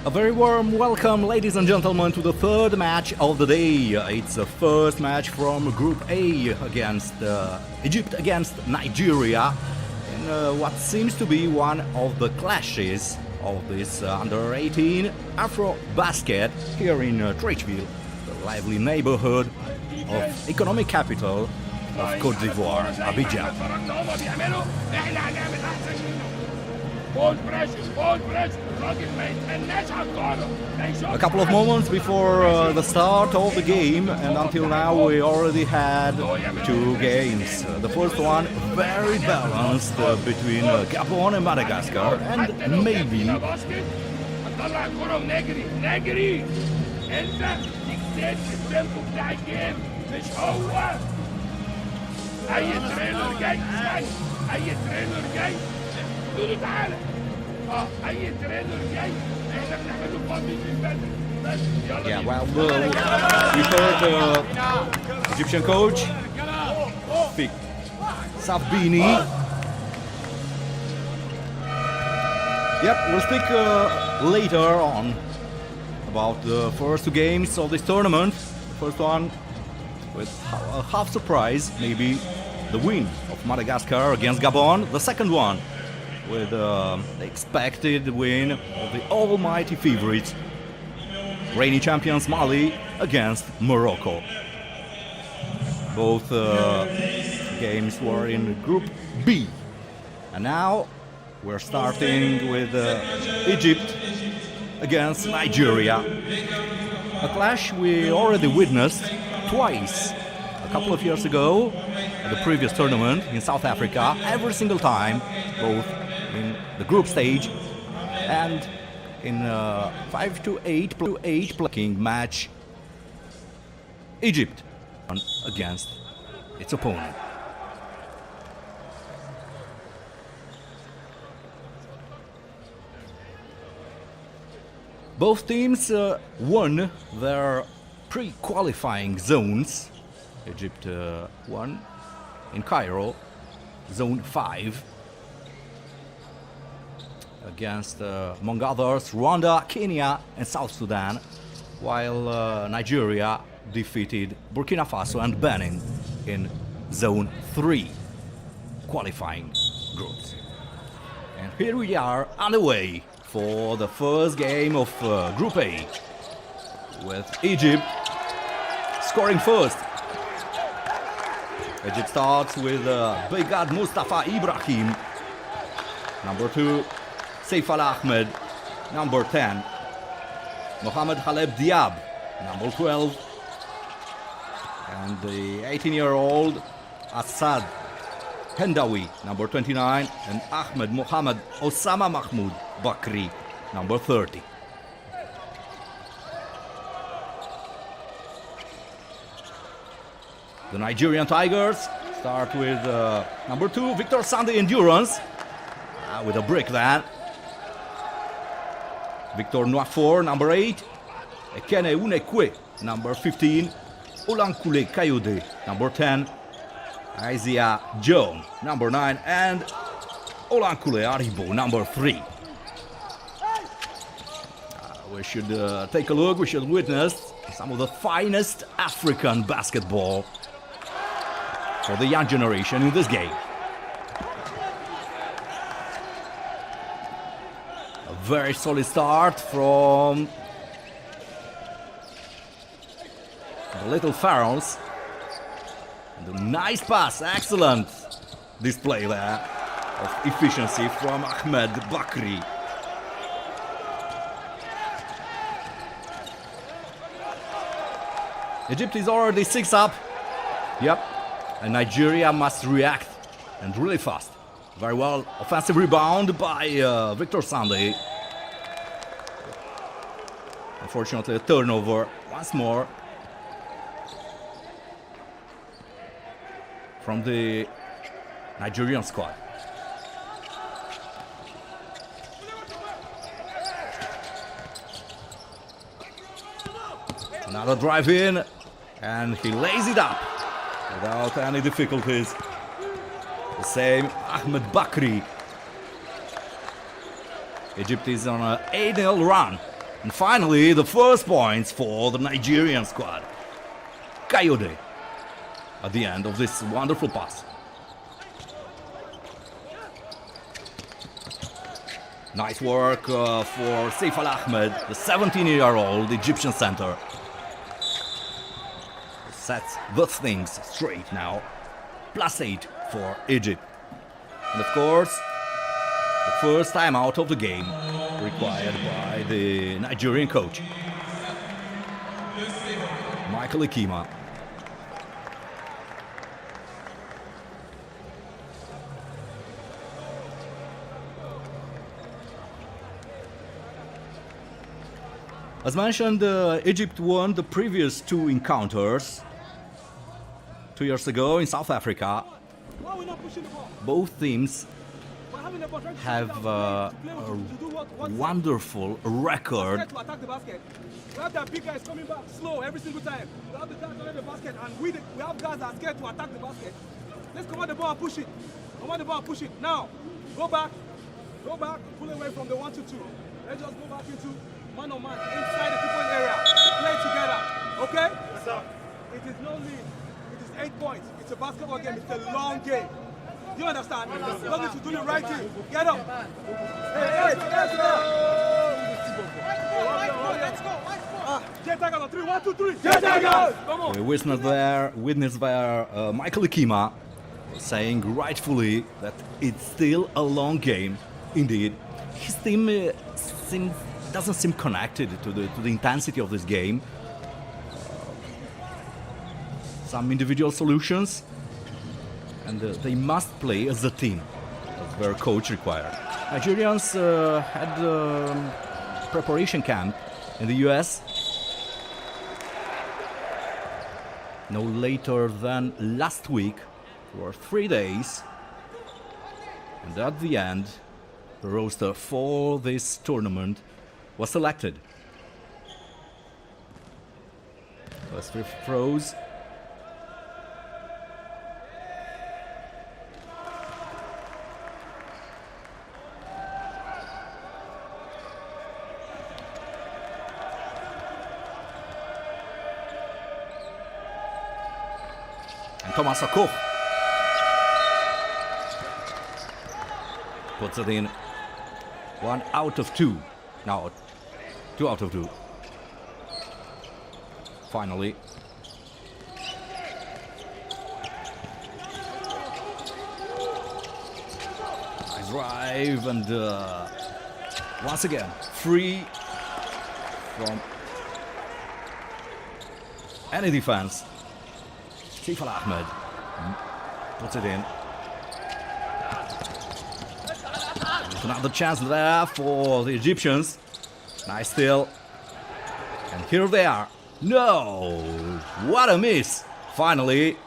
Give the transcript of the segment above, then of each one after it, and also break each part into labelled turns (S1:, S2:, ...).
S1: A very warm welcome, ladies and gentlemen, to the third match of the day. It's the first match from Group A against Egypt against Nigeria in what seems to be one of the clashes of this under-18 AfroBasket here in Treichville, the lively neighborhood of economic capital of Côte d'Ivoire, Abidjan. A couple of moments before the start of the game, and until now we already had two games. The first one very balanced between Gabon and Madagascar, and maybe yeah, well, we heard the Egyptian coach Sabini. Yep, we'll speak later on about the first two games of this tournament. The first one with a half surprise, maybe the win of Madagascar against Gabon. The second one with the expected win of the almighty favorites, reigning champions Mali, against Morocco. Both games were in Group B. And now we're starting with Egypt against Nigeria. A clash we already witnessed twice, a couple of years ago at the previous tournament in South Africa, every single time, both in the group stage and in 5-8 blocking match, Egypt against its opponent. Both teams won their pre-qualifying zones. Egypt won in Cairo, Zone 5, against, among others, Rwanda, Kenya and South Sudan, while Nigeria defeated Burkina Faso and Benin in Zone 3 qualifying groups. And here we are underway for the first game of Group A, with Egypt scoring first. Egypt starts with Begad Mustafa Ibrahim, number 2, Saif Al-Ahmed, number 10, Mohamed Haleb Diab, number 12, and the 18-year-old Assad Hendawi, number 29, and Ahmed Mohamed Osama Mahmoud Bakri, number 30. The Nigerian Tigers start with number 2, Victor Sande Endurance, with a brick van. Victor Noafor, number 8, Ekene Unekwe, number 15, Olankule Kayode, number 10, Isaiah Joan, number 9, and Olankule Aribo, number 3. We should take a look, we should witness some of the finest African basketball for the young generation in this game. A very solid start from the Little Pharaohs. And a nice pass, excellent display there of efficiency from Ahmed Bakri. Egypt is already 6 up. Yep. And Nigeria must react, and really fast. Very well, offensive rebound by Victor Sande. Unfortunately, a turnover once more from the Nigerian squad. Another drive in, and he lays it up without any difficulties. The same Ahmed Bakri. Egypt is on an 8-0 run And finally, the first points for the Nigerian squad. Kayode at the end of this wonderful pass. Nice work for Saif Al Ahmed, the 17-year-old Egyptian center. Sets the things straight now. +8 for Egypt. And of course, the first time out of the game required by the Nigerian coach, Michael Ikima. As mentioned, Egypt won the previous two encounters 2 years ago in South Africa. Both teams have a wonderful record.
S2: We have that big guys coming back slow every single time. We have the guys under the basket, and we have guys that are scared to attack the basket. Let's command the ball and push it. Command the ball and push it. Now, go back, pull away from the 1-2-2. Let's just go back into man-on-man inside the two-point area. Play together, okay? Yes, sir. It is no lead. It is 8 points. It's a basketball game. It's a long game. Do you understand? You don't need to do the right thing. Get up. Hey, let's go. Get tackle on 3, 1, 2, 3. Get tackle. Come on.
S1: We witnessed there Michael Ikima saying rightfully that it's still a long game. Indeed, his team doesn't seem connected to the intensity of this game. Some individual solutions, and they must play as a team, as their coach required. Nigerians had preparation camp in the US no later than last week for 3 days, and at the end the roster for this tournament was selected. First free throws. And Thomas Akoh puts it in. 1 out of 2. Now 2 out of 2. Finally. Nice drive, and once again free from any defense. Saif Al Ahmed puts it in. Another chance there for the Egyptians. Nice steal. And here they are. No! What a miss! Finally.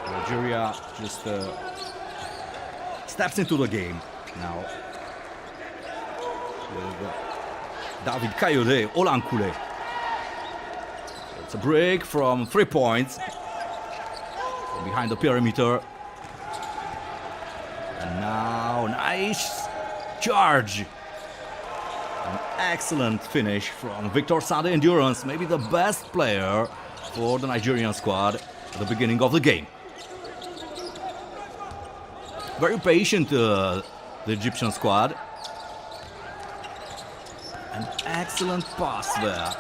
S1: Nigeria just steps into the game now. With David Kayode Olankule. It's a break from 3 points. Behind the perimeter. And now, nice charge. An excellent finish from Victor Sade Endurance, maybe the best player for the Nigerian squad at the beginning of the game. Very patient, the Egyptian squad. An excellent pass there.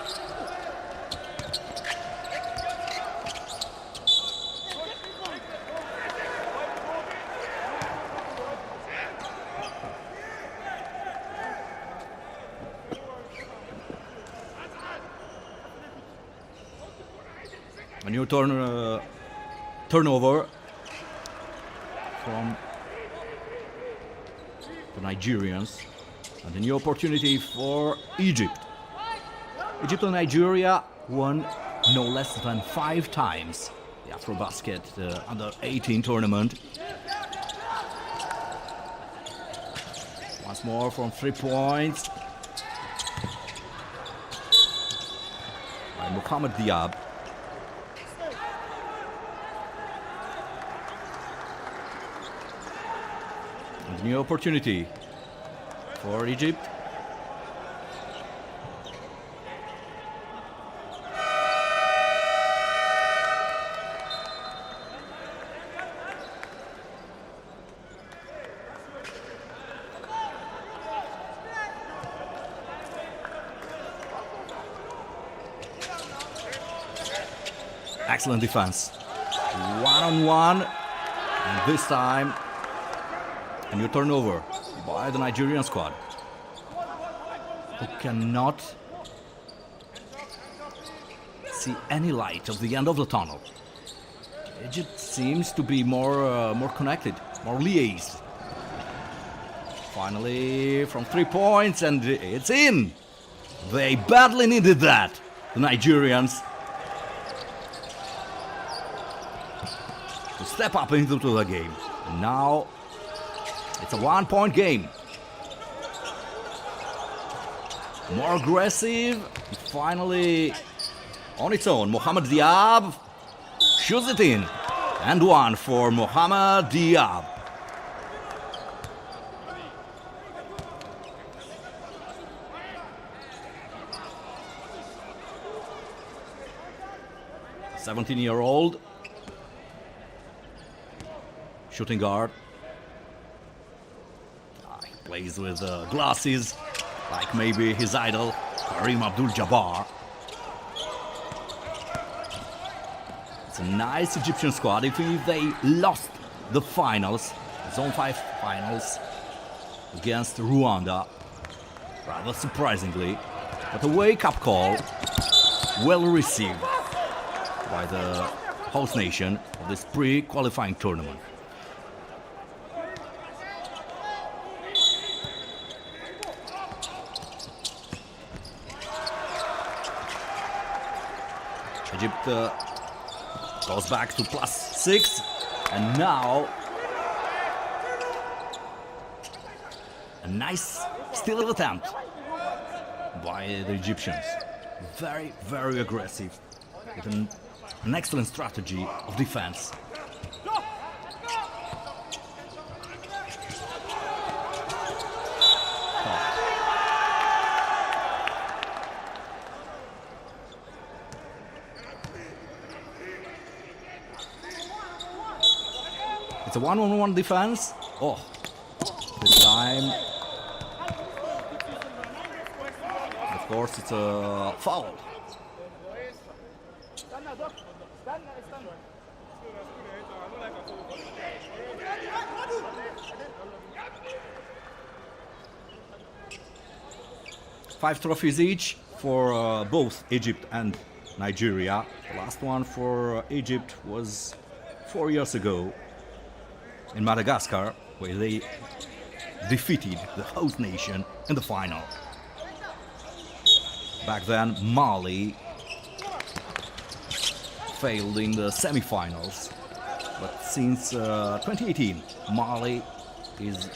S1: A new turnover from the Nigerians, and a new opportunity for Egypt. Egypt and Nigeria won no less than 5 times the AfroBasket under 18 tournament. Once more from 3 points by Mohamed Diab. New opportunity for Egypt. Excellent defense. One-on-one. And this time, a new turnover by the Nigerian squad, who cannot see any light of the end of the tunnel. Egypt seems to be more connected, more liaised. Finally, from 3 points, and it's in. They badly needed that, the Nigerians, to step up into the game. And now it's a 1-point game. More aggressive. Finally, on its own, Mohamed Diab shoots it in. And one for Mohamed Diab. A 17-year-old shooting guard. He plays with glasses, like maybe his idol, Kareem Abdul-Jabbar. It's a nice Egyptian squad, even if they lost the finals, Zone 5 finals, against Rwanda, rather surprisingly. But a wake-up call, well received by the host nation of this pre-qualifying tournament. Egypt goes back to +6, and now a nice steal attempt by the Egyptians. Very, very aggressive, with an excellent strategy of defense. It's a one-on-one defense. Oh, this time, of course, it's a foul. Five trophies each for both Egypt and Nigeria. The last one for Egypt was 4 years ago in Madagascar, where they defeated the host nation in the final. Back then, Mali failed in the semi-finals, but since 2018, Mali is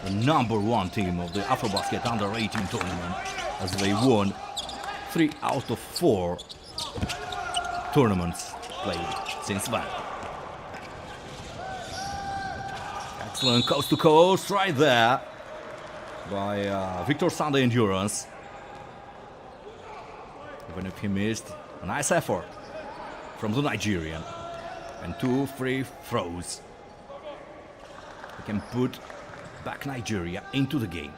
S1: the #1 team of the AfroBasket Under-18 tournament, as they won 3 out of 4 tournaments played since then. Excellent coast to coast right there by Victor Sunday Endurance. Even if he missed, a nice effort from the Nigerian. And 2 free throws. He can put back Nigeria into the game.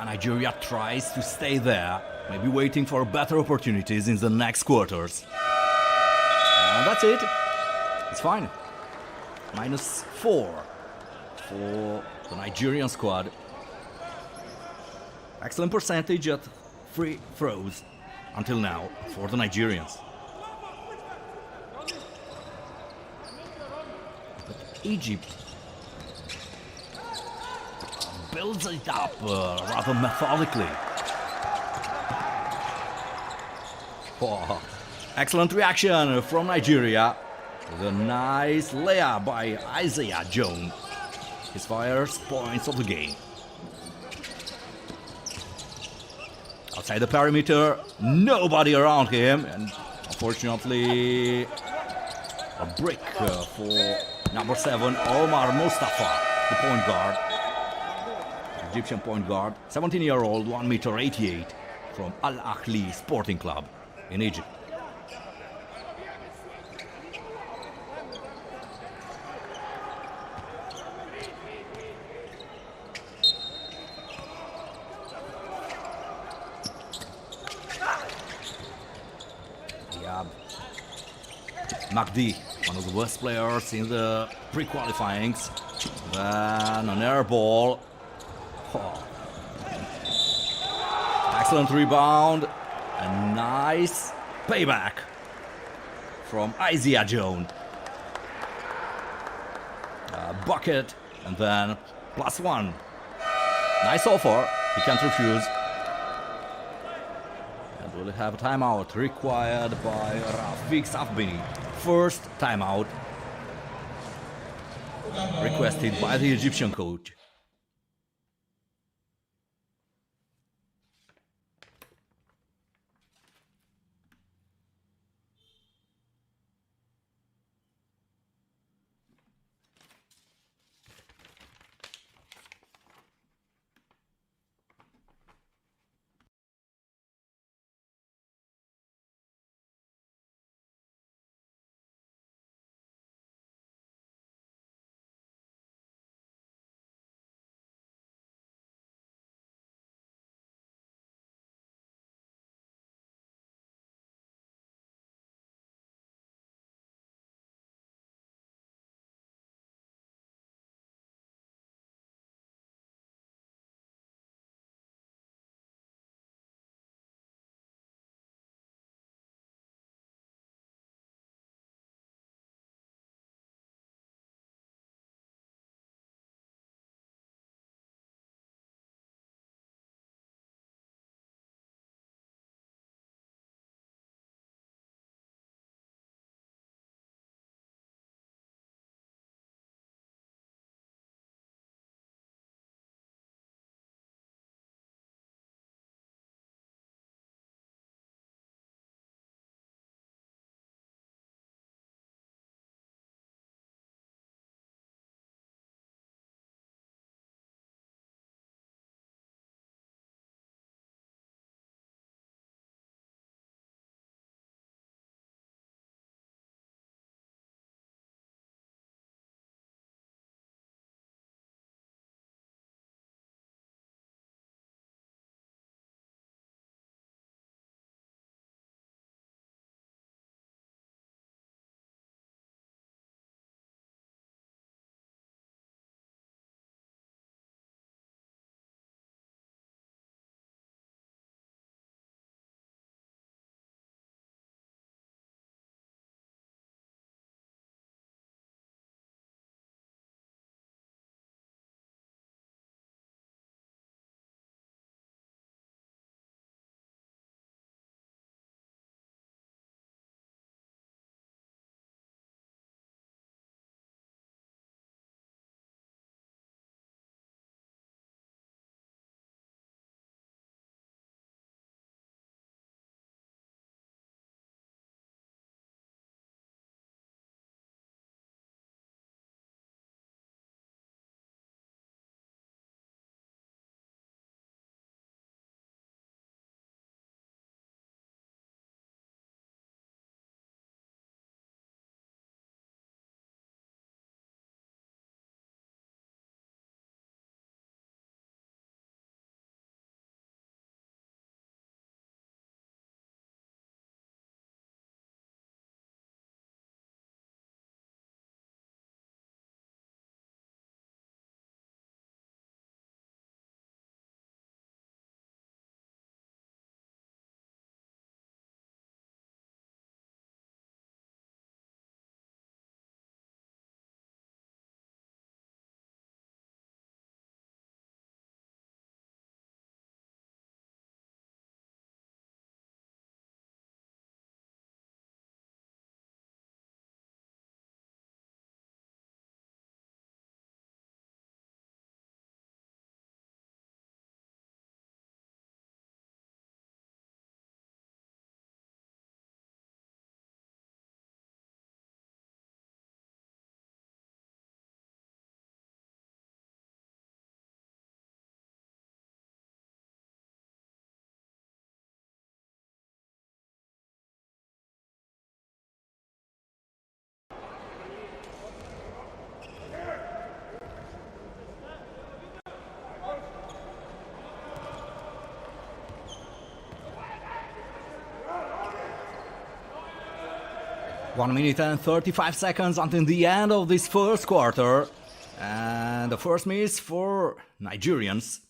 S1: Nigeria tries to stay there, maybe waiting for better opportunities in the next quarters. And that's it. It's fine. -4 for the Nigerian squad. Excellent percentage at free throws until now for the Nigerians. But Egypt builds it up rather methodically. Oh, excellent reaction from Nigeria. With a nice layup by Isaiah Jones. His first points of the game. Outside the perimeter, nobody around him, and unfortunately, a break for number 7, Omar Mustafa, the point guard. Egyptian point guard, 17-year-old, 1 meter 88, from Al Ahly Sporting Club in Egypt. Magdi, one of the worst players in the pre-qualifyings. Then an air ball. Oh. Excellent rebound. A nice payback from Isaiah Jones. A bucket and then +1. Nice offer. He can't refuse. And we'll have a timeout required by Rafik Safbini. First timeout requested by the Egyptian coach. 1 minute and 35 seconds until the end of this first quarter. And the first miss for Nigerians.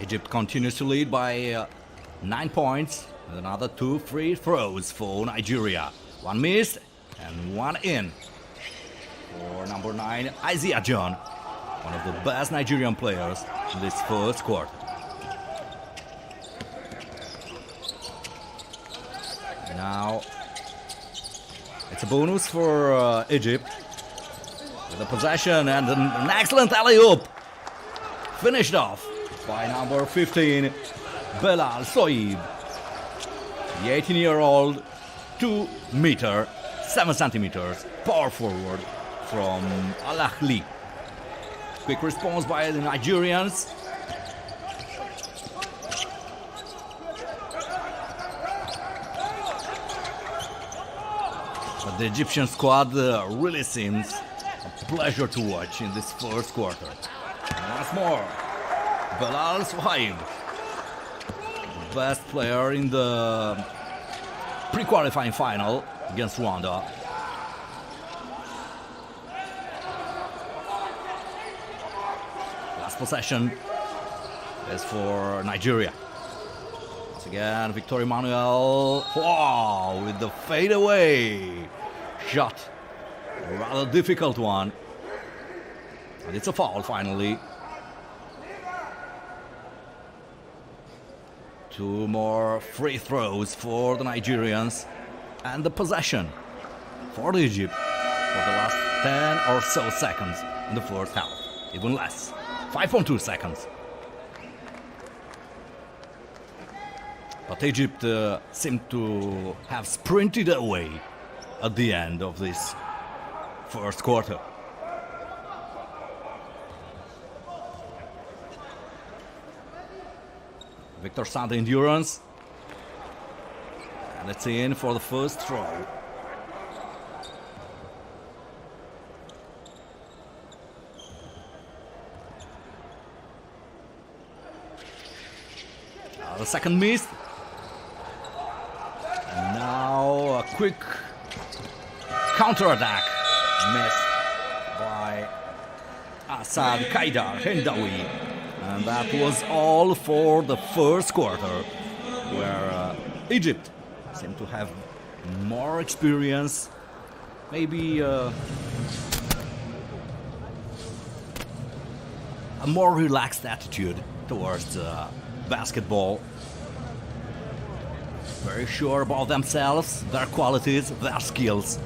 S1: Egypt continues to lead by 9 points. Another 2 free throws for Nigeria. One missed and one in for number 9, Isaiah John, one of the best Nigerian players in this first quarter. Now it's a bonus for Egypt with the possession and an excellent alley-oop finished off by number 15, Belal Soib. The 18-year-old, 2 meter, 7 centimeters, power forward from Al Ahly. Quick response by the Nigerians. But the Egyptian squad really seems a pleasure to watch in this first quarter. And once more, Belal Soib, the best player in the pre-qualifying final against Rwanda. Last possession is for Nigeria. Once again, Victor Emmanuel, wow, with the fadeaway shot. A rather difficult one. And it's a foul finally. 2 more free throws for the Nigerians and the possession for Egypt for the last 10 or so seconds in the first half, even less, 5.2 seconds. But Egypt seemed to have sprinted away at the end of this first quarter. Victor Sand endurance. And it's in for the first throw. The second miss. And now a quick counter-attack missed by Assad Kaidar Hendawi. And that was all for the first quarter, where Egypt seemed to have more experience, maybe a more relaxed attitude towards basketball. Very sure about themselves, their qualities, their skills.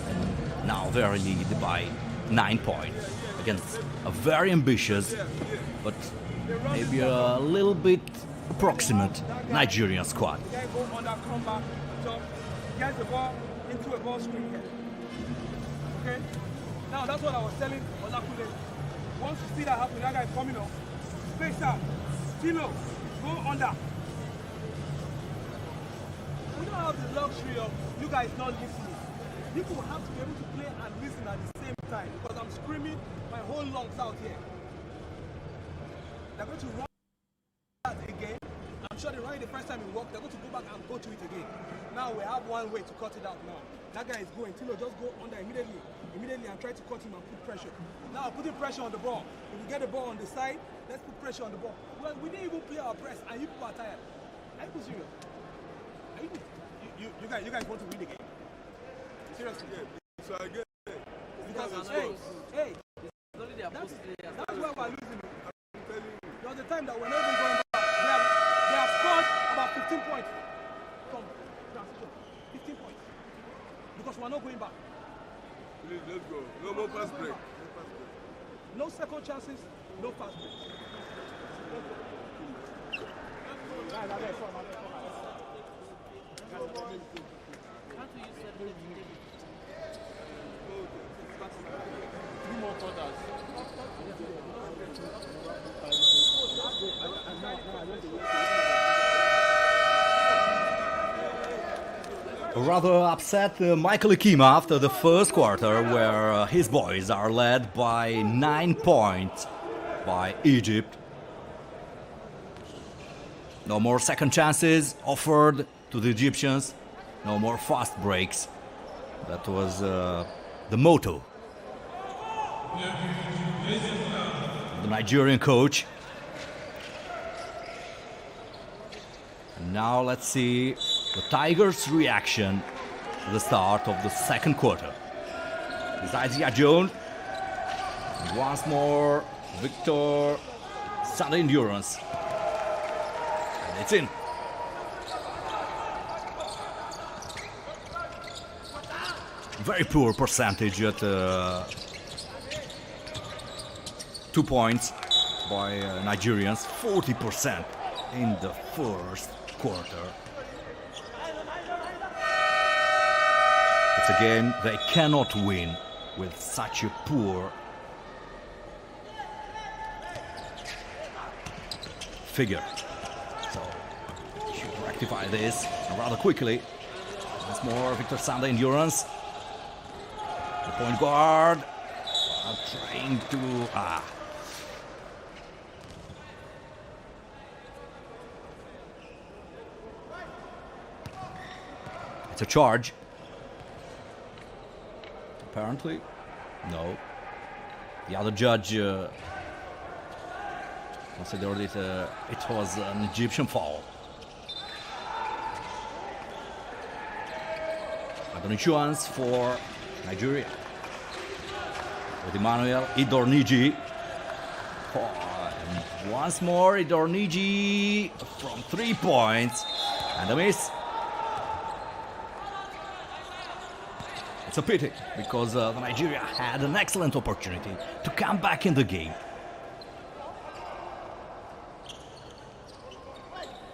S1: And now they're lead by 9 points against a very ambitious, but maybe a little bit approximate Nigerian squad.
S2: The guy go on that comeback, so gets the ball into a ball screen here. Okay? Now that's what I was telling Olakule. Once you see that happen, that guy coming up, space out, Tilo, go under. We don't have the luxury of you guys not listening. People have to be able to play and listen at the same time, because I'm screaming my whole lungs out here. They're going to run that again. I'm sure they ran it the first time it worked. They're going to go back and go to it again. Now we have one way to cut it out now. That guy is going. Tilo, just go under immediately and try to cut him and put pressure. Now putting pressure on the ball. If we get the ball on the side, let's put pressure on the ball. Well, we didn't even play our press and you people are tired. Are you serious? Are you guys want to win the game? Seriously? Yeah. So I get it. Because hey, that's why we're losing it. There was a time that we're not even going back. They have scored about 15 points from transition. 15 points. Because we're not going back.
S3: Please, let's go. No more fast break.
S2: No second chances, no fast break.
S1: Rather upset Michael Ikima after the first quarter, where his boys are led by 9 points by Egypt. No more second chances offered to the Egyptians. No more fast breaks. That was the motto. The Nigerian coach. And now let's see the Tigers' reaction to the start of the second quarter. It's Isaiah Jones. And once more, Victor Sunday Endurance. And it's in. Very poor percentage at 2 points by Nigerians. 40% in the first quarter. It's a game they cannot win with such a poor figure. So, should rectify this rather quickly. Once more, Victor Sunday Endurance. The point guard trying to It's a charge. Apparently, no. The other judge considered it was an Egyptian foul. Adonichuans for Nigeria. With Emmanuel Idorniji. And once more, Idorniji from 3 points. And a miss. It's a pity, because Nigeria had an excellent opportunity to come back in the game.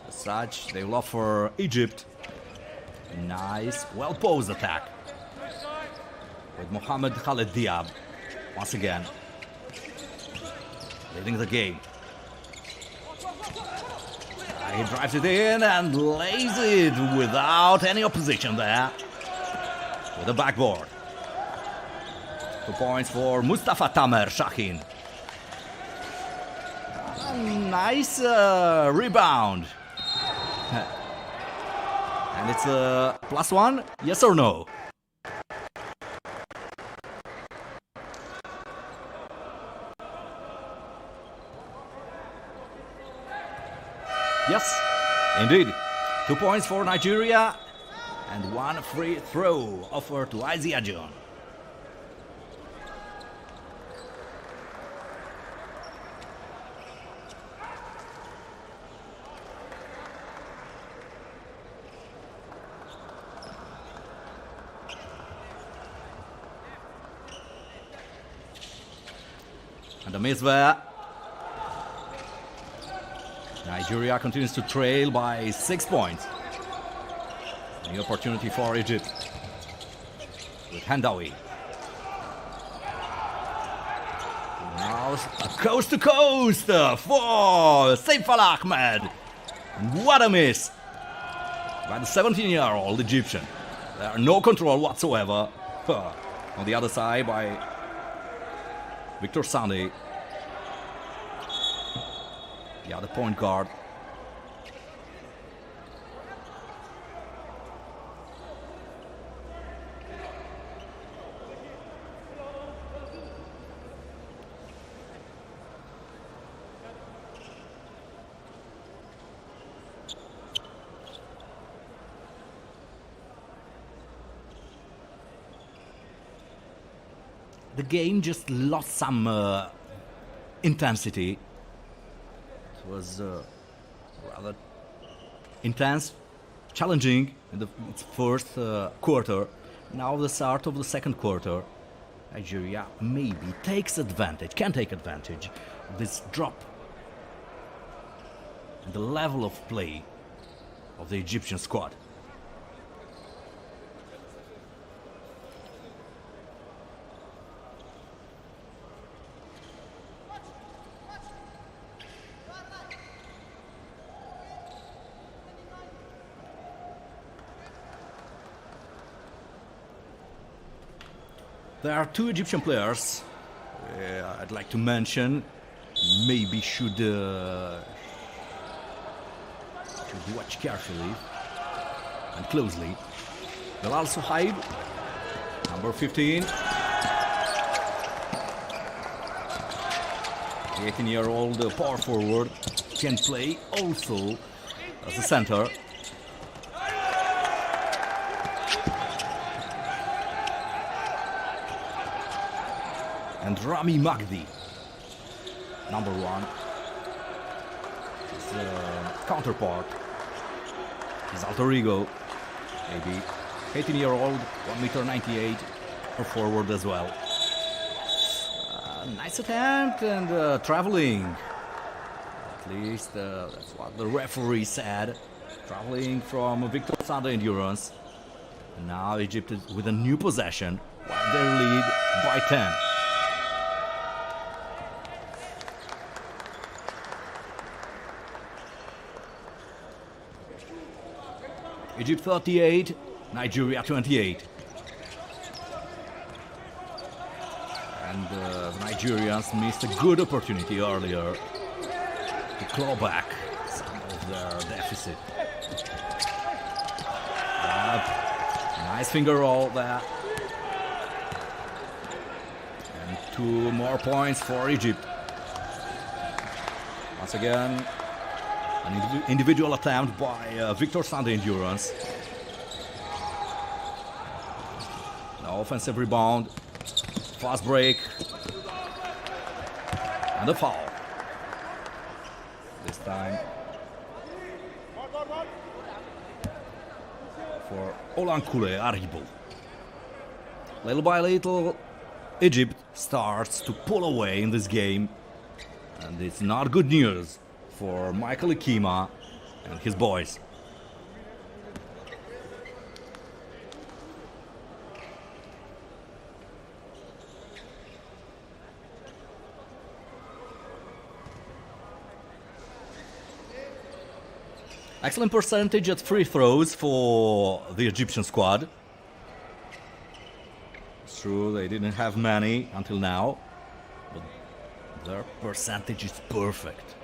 S1: As such, they will offer Egypt a nice, well-posed attack. With Mohamed Khaled Diab, once again, leading the game. He drives it in and lays it without any opposition there. With the backboard. 2 points for Mustafa Tamer Shahin. Nice rebound. And it's a +1, yes or no? Yes, indeed. 2 points for Nigeria. And 1 free throw offered to Isaiah Jones. And a miss there. Nigeria continues to trail by 6 points. The opportunity for Egypt with Hendawi. Now coast to coast for Saif Al Ahmed. And what a miss by the 17-year-old Egyptian. There are no control whatsoever. On the other side by Victor Sunday, the other point guard. The game just lost some intensity It was rather intense, challenging in its first quarter. Now the start of the second quarter. Nigeria maybe can take advantage of this drop in the level of play of the Egyptian squad. There are two Egyptian players I'd like to mention. Maybe should watch carefully and closely. Bilal Suhaib, number 15. The 18-year-old power forward can play also as a center. And Rami Magdi, number 1, his counterpart, his alter ego, maybe 18-year-old, 1m98, a forward as well. Nice attempt and traveling. At least that's what the referee said. Traveling from Victor Sanda Endurance. And now Egypt is with a new possession, while they lead by 10. Egypt 38, Nigeria 28. And the Nigerians missed a good opportunity earlier to claw back some of their deficit. Nice finger roll there. And 2 more points for Egypt. Once again, an individual attempt by Victor Sanda Endurance. No offensive rebound. Fast break. And a foul. This time for Olankule Aribo. Little by little, Egypt starts to pull away in this game. And it's not good news for Michael Ikima and his boys. Excellent percentage at free throws for the Egyptian squad. It's true, they didn't have many until now, but their percentage is perfect.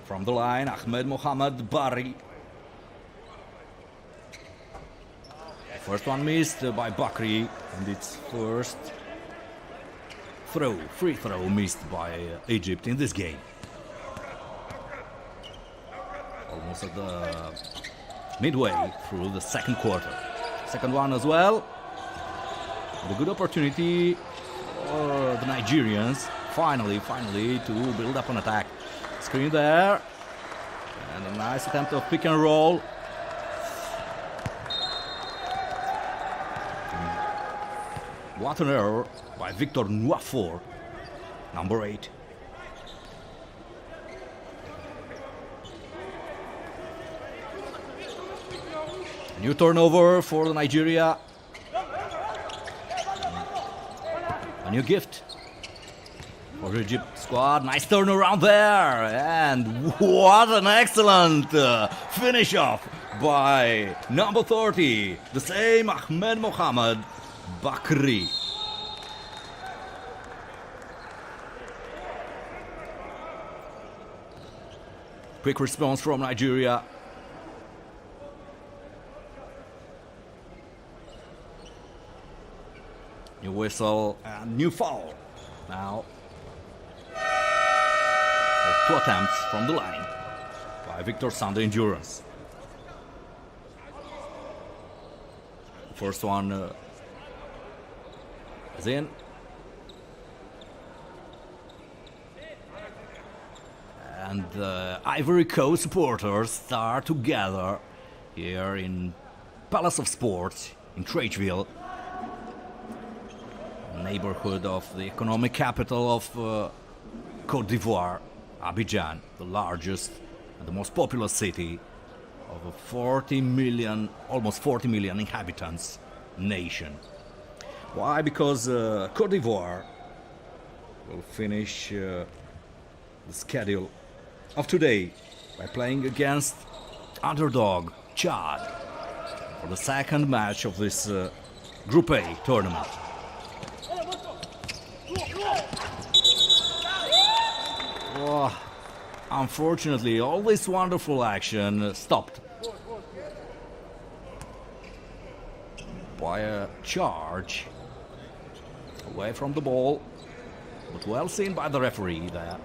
S1: From the line, Ahmed Mohamed Bari. First one missed by Bakri, and its first free throw missed by Egypt in this game. Almost at the midway through the second quarter. Second one as well. And a good opportunity for the Nigerians, finally to build up an attack. Screen there, and a nice attempt of pick and roll. What an error by Victor Nwafor, number 8. A new turnover for the Nigeria. A new gift for the Egypt squad. Nice turnaround there. And what an excellent finish off by number 30. The same Ahmed Mohamed Bakri. Quick response from Nigeria. New whistle and new foul. Now, 2 attempts from the line. by Victor Sanda Endurance. The first one is in. And the Ivory Coast supporters are together here in Palace of Sports in Tracheville, neighborhood of the economic capital of Côte d'Ivoire, Abidjan, the largest and the most populous city of a 40 million, almost 40 million inhabitants nation. Why? Because Côte d'Ivoire will finish the schedule of today by playing against underdog Chad for the second match of this Group A tournament. Oh, unfortunately, all this wonderful action stopped by a charge away from the ball, but well seen by the referee there.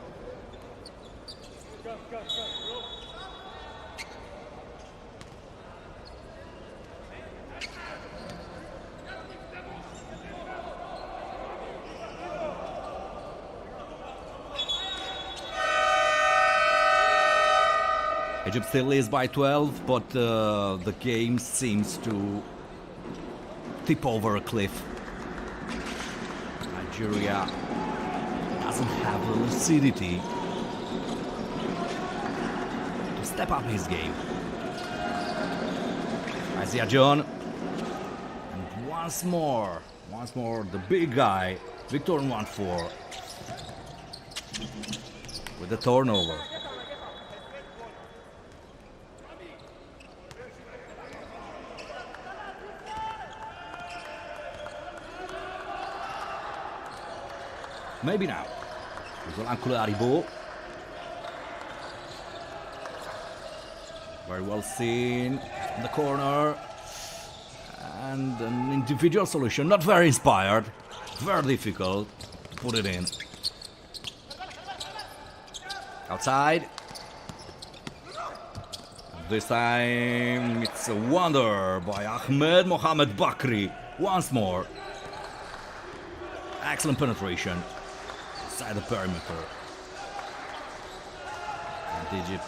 S1: Egypt still leads by 12, but the game seems to tip over a cliff. Nigeria doesn't have the lucidity to step up his game. Isaiah John, and once more, the big guy, Victor Nwanfor, with the turnover. Maybe now. Zolan Koularibo. Very well seen in the corner. And an individual solution, not very inspired. Very difficult to put it in. Outside. And this time it's a wonder by Ahmed Mohamed Bakri. Once more. Excellent penetration. Inside the perimeter. And Egypt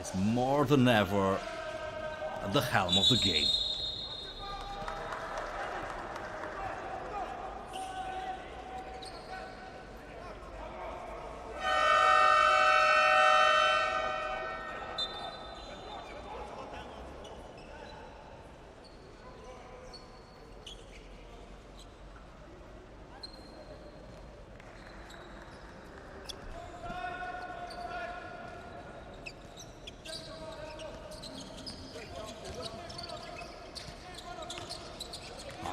S1: is more than ever at the helm of the game.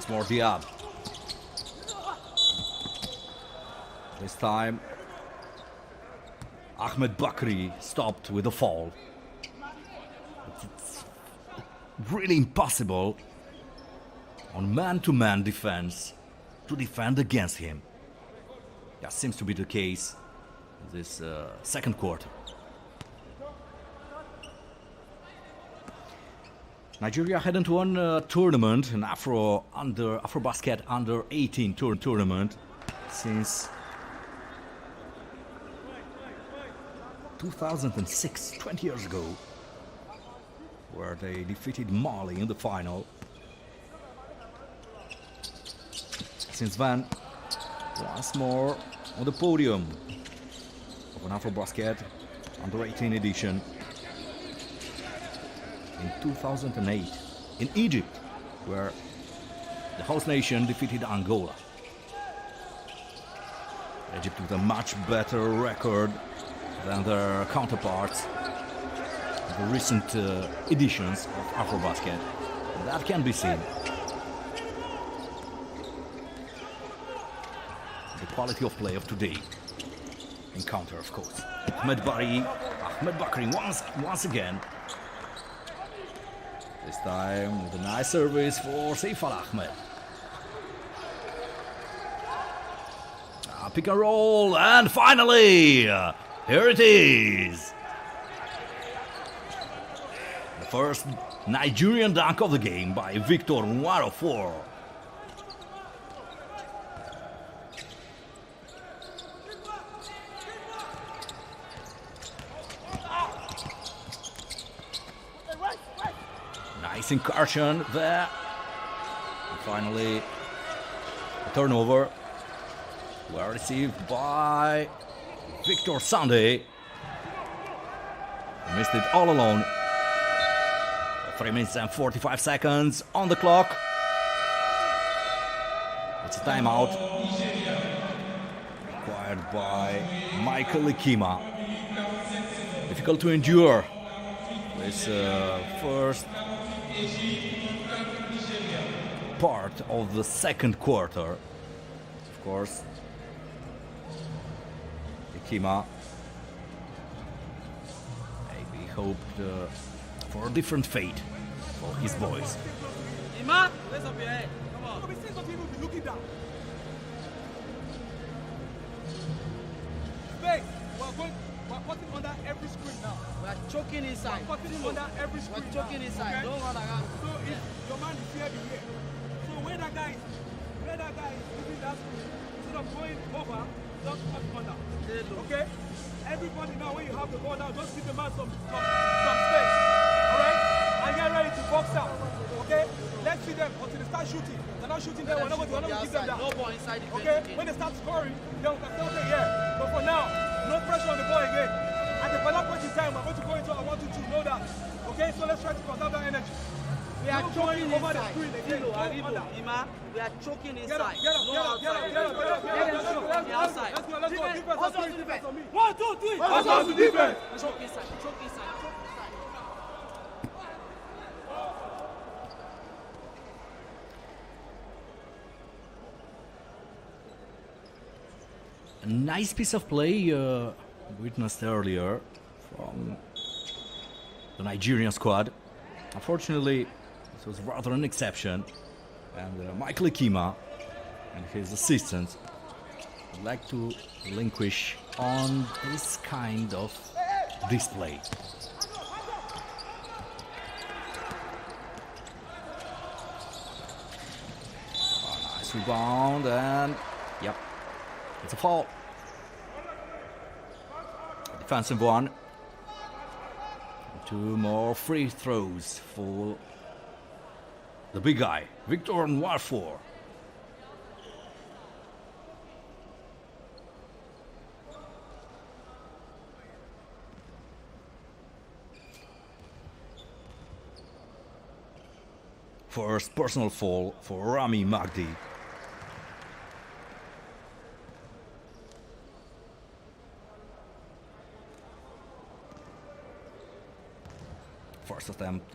S1: More Diab. This time Ahmed Bakri stopped with a fall. It's really impossible on man-to-man defense to defend against him. That seems to be the case in this second quarter. Nigeria hadn't won a tournament, an AfroBasket under 18 tournament, since 2006, 20 years ago, where they defeated Mali in the final. Since then, once more on the podium of an AfroBasket under 18 edition. In 2008, in Egypt, where the host nation defeated Angola. Egypt with a much better record than their counterparts in the recent editions of AfroBasket. That can be seen. The quality of play of today. Encounter, of course. Ahmed Bakri once again. This time with a nice service for Saif Al-Ahmed. Pick and roll, and finally, here it is. First Nigerian dunk of the game by Victor Nwafor. Nice incursion there. And finally, a turnover. Well received by Victor Sunday. Missed it all alone. 3 minutes and 45 seconds on the clock. It's a timeout. Required by Michael Ikima. Difficult to endure this first part of the second quarter. Of course, Ikima maybe hoped for a different fate for his boys.
S2: Ima, raise up your head. Come on. We see some people be looking down. Space. We're cutting under every screen now.
S4: We are choking inside.
S2: We're cutting under every screen.
S4: We're choking
S2: now.
S4: inside.
S2: Okay?
S4: Don't run around.
S2: So if your man is here, be here. So where that guy is using that screen, instead of going over, just cut under. Okay? Everybody now, when you have the ball now, just give the man some space. Alright? And get ready to box out. Okay? Let's see them until they start shooting. They're not shooting there, we're not going to give them that.
S4: No ball inside the
S2: Okay?
S4: paint.
S2: When they start scoring, then we can say, okay, yeah. But for now, no pressure on the ball again. At the final point in time, we're going to go into a 1-2-2, know that. Okay? So let's try to conserve that energy.
S4: We are
S2: No
S4: choking
S2: going over the
S4: inside.
S2: screen again.
S4: Filo,
S2: Go
S4: Aribo,
S2: under.
S4: Ima, we are choking
S2: Get up,
S4: inside.
S2: get up,
S4: No
S2: get up, get up,
S4: outside.
S2: get up, get up, get up, get up.
S4: Let's go, outside.
S2: Let's go, let's go. Defense
S4: Hustle
S2: on
S4: to
S2: me,
S4: defense.
S2: defense on me.
S4: 1, 2, 3.
S2: Hustle to defense.
S4: Choke inside. Choke inside. Choke inside.
S1: A nice piece of play witnessed earlier from the Nigerian squad. Unfortunately, it was rather an exception, and Michael Ikima and his assistants would like to relinquish on this kind of display. Oh, nice rebound, and yep, it's a foul. A defensive one. 2 more free throws for the big guy, Victor Nwafor. First personal foul for Rami Magdi. First attempt.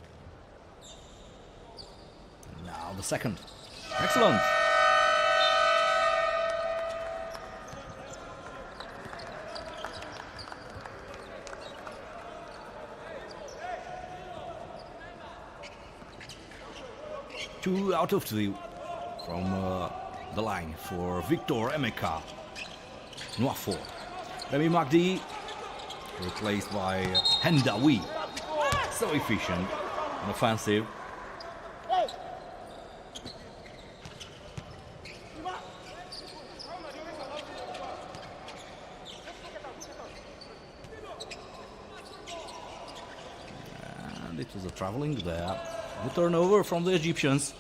S1: And now the second. Excellent. Two out of 2 from the line for Victor Emeka Nwafor. Remy Magdi replaced by Hendawi. So efficient and offensive. And it was a traveling there. The turnover from the Egyptians.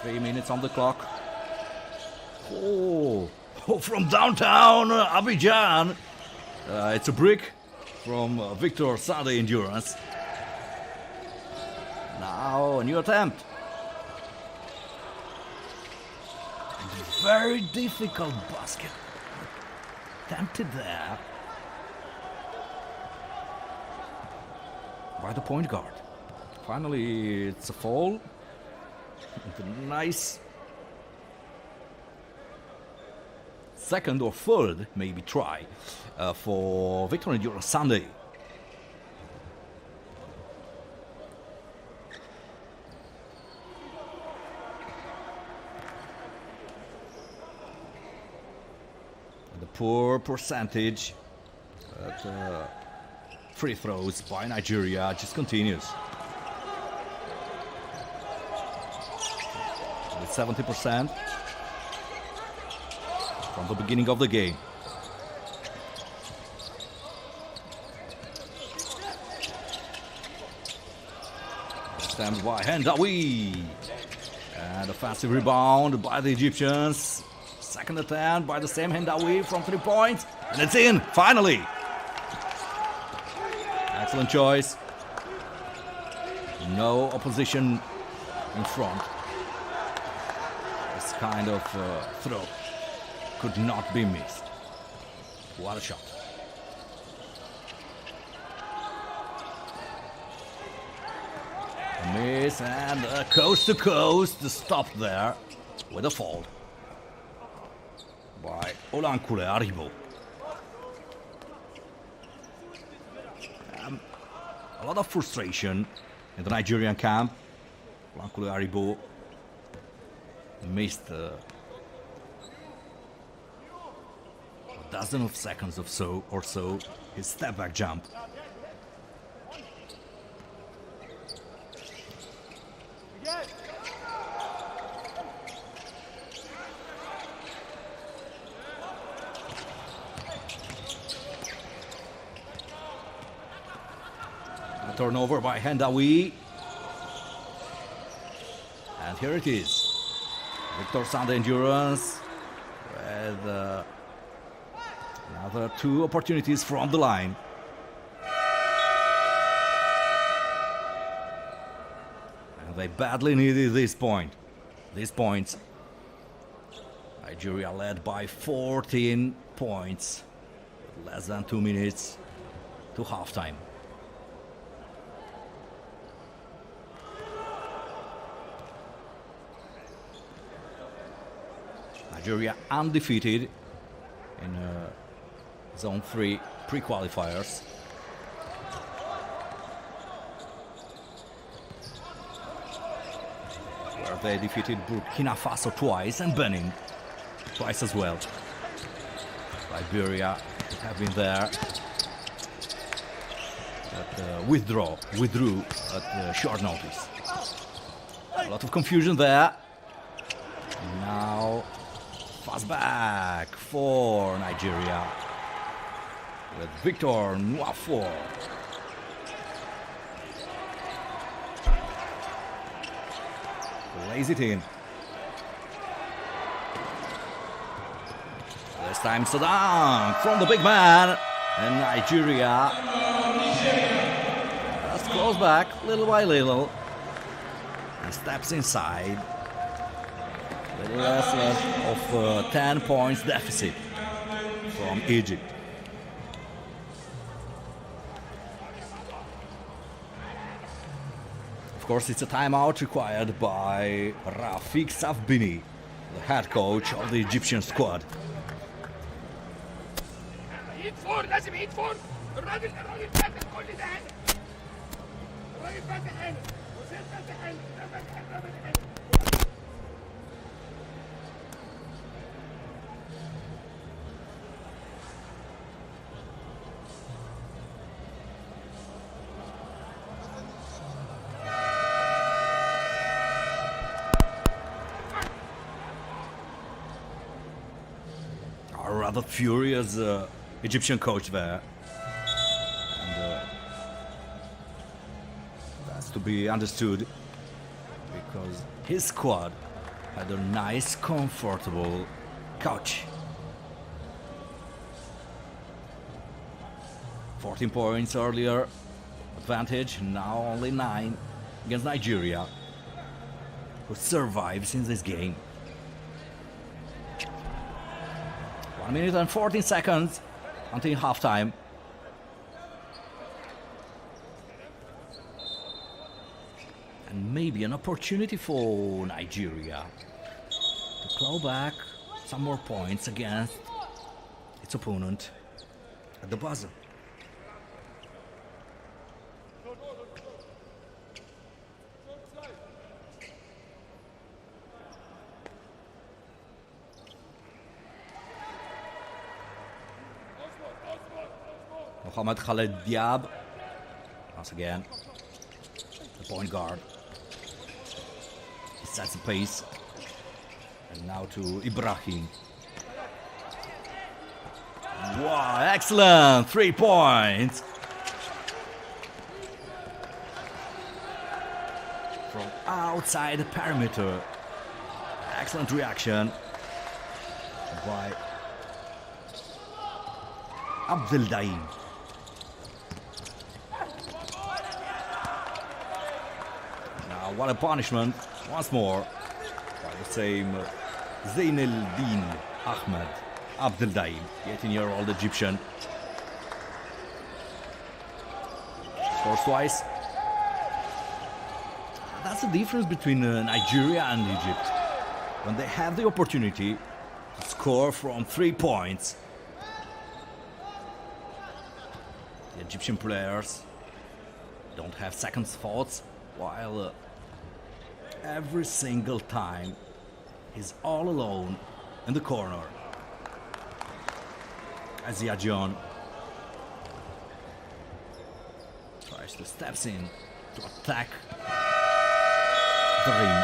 S1: 3 minutes on the clock. Oh, from downtown Abidjan. It's a brick from Victor Sunday Endurance. Now a new attempt. Very difficult basket. Attempted there by the point guard. Finally, it's a foul. Nice second or third, maybe try for Victor Endurance Sunday. And the poor percentage at free throws by Nigeria just continues. With 70% from the beginning of the game. Stamped by Hendawi. And offensive rebound by the Egyptians. Second attempt by the same Hendawi from 3 points. And it's in, finally. Excellent choice. No opposition in front. This kind of throw could not be missed. What a shot. Miss and coast to coast stopped there with a fall by Olankule Aribo. A lot of frustration in the Nigerian camp. Olankule Aribo missed a dozen of seconds or so his step back jump. A turnover by Hendawi. And here it is. Victor Sand Endurance with another 2 opportunities from the line. And they badly needed this point. These points. Nigeria led by 14 points with less than 2 minutes to halftime. Nigeria undefeated in Zone 3 pre-qualifiers. Where they defeated Burkina Faso twice and Benin twice as well. Liberia have been there, but withdrew at short notice. A lot of confusion there. Now fast back for Nigeria with Victor Nwafo. Lays it in. This time Saddam from the big man, and Nigeria just goes back little by little and steps inside. Little less of 10 points deficit from Egypt. Of course, it's a timeout required by Rafik Safbini, the head coach of the Egyptian squad.
S5: لازم يعيد فور الراجل فاتح كل ده هنا الراجل فاتح هنا وزيد فاتح هنا ده فاتح هنا ده فاتح هنا.
S1: A rather furious Egyptian coach there, and that's to be understood because his squad had a nice, comfortable couch. 14 points earlier, advantage, now only 9 against Nigeria, who survives in this game. 1 minute and 14 seconds until halftime. And maybe an opportunity for Nigeria to claw back some more points against its opponent at the buzzer. Mohamed Khaled Diab Once again, the point guard. He sets the pace. And now to Ibrahim. Wow, excellent! 3 points! From outside the perimeter. Excellent reaction by Abdel Daim. Now, what a punishment! Once more by the same Zain el-Din Ahmed Abdel Daim, 18-year-old Egyptian. Scores twice. That's the difference between Nigeria and Egypt. When they have the opportunity to score from 3 points, the Egyptian players don't have second thoughts, while every single time he's all alone in the corner. Azia John tries to steps in to attack the rim.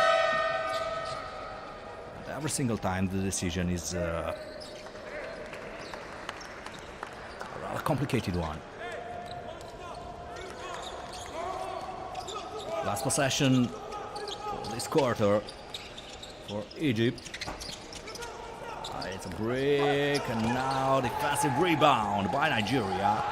S1: And every single time the decision is a rather complicated one. Last possession for this quarter for Egypt. It's a break, and now defensive rebound by Nigeria.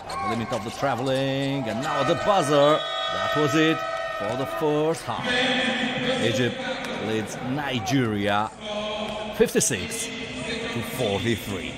S1: At the limit of the traveling, and now the buzzer. That was it for the first half. Egypt leads Nigeria 56 to 43.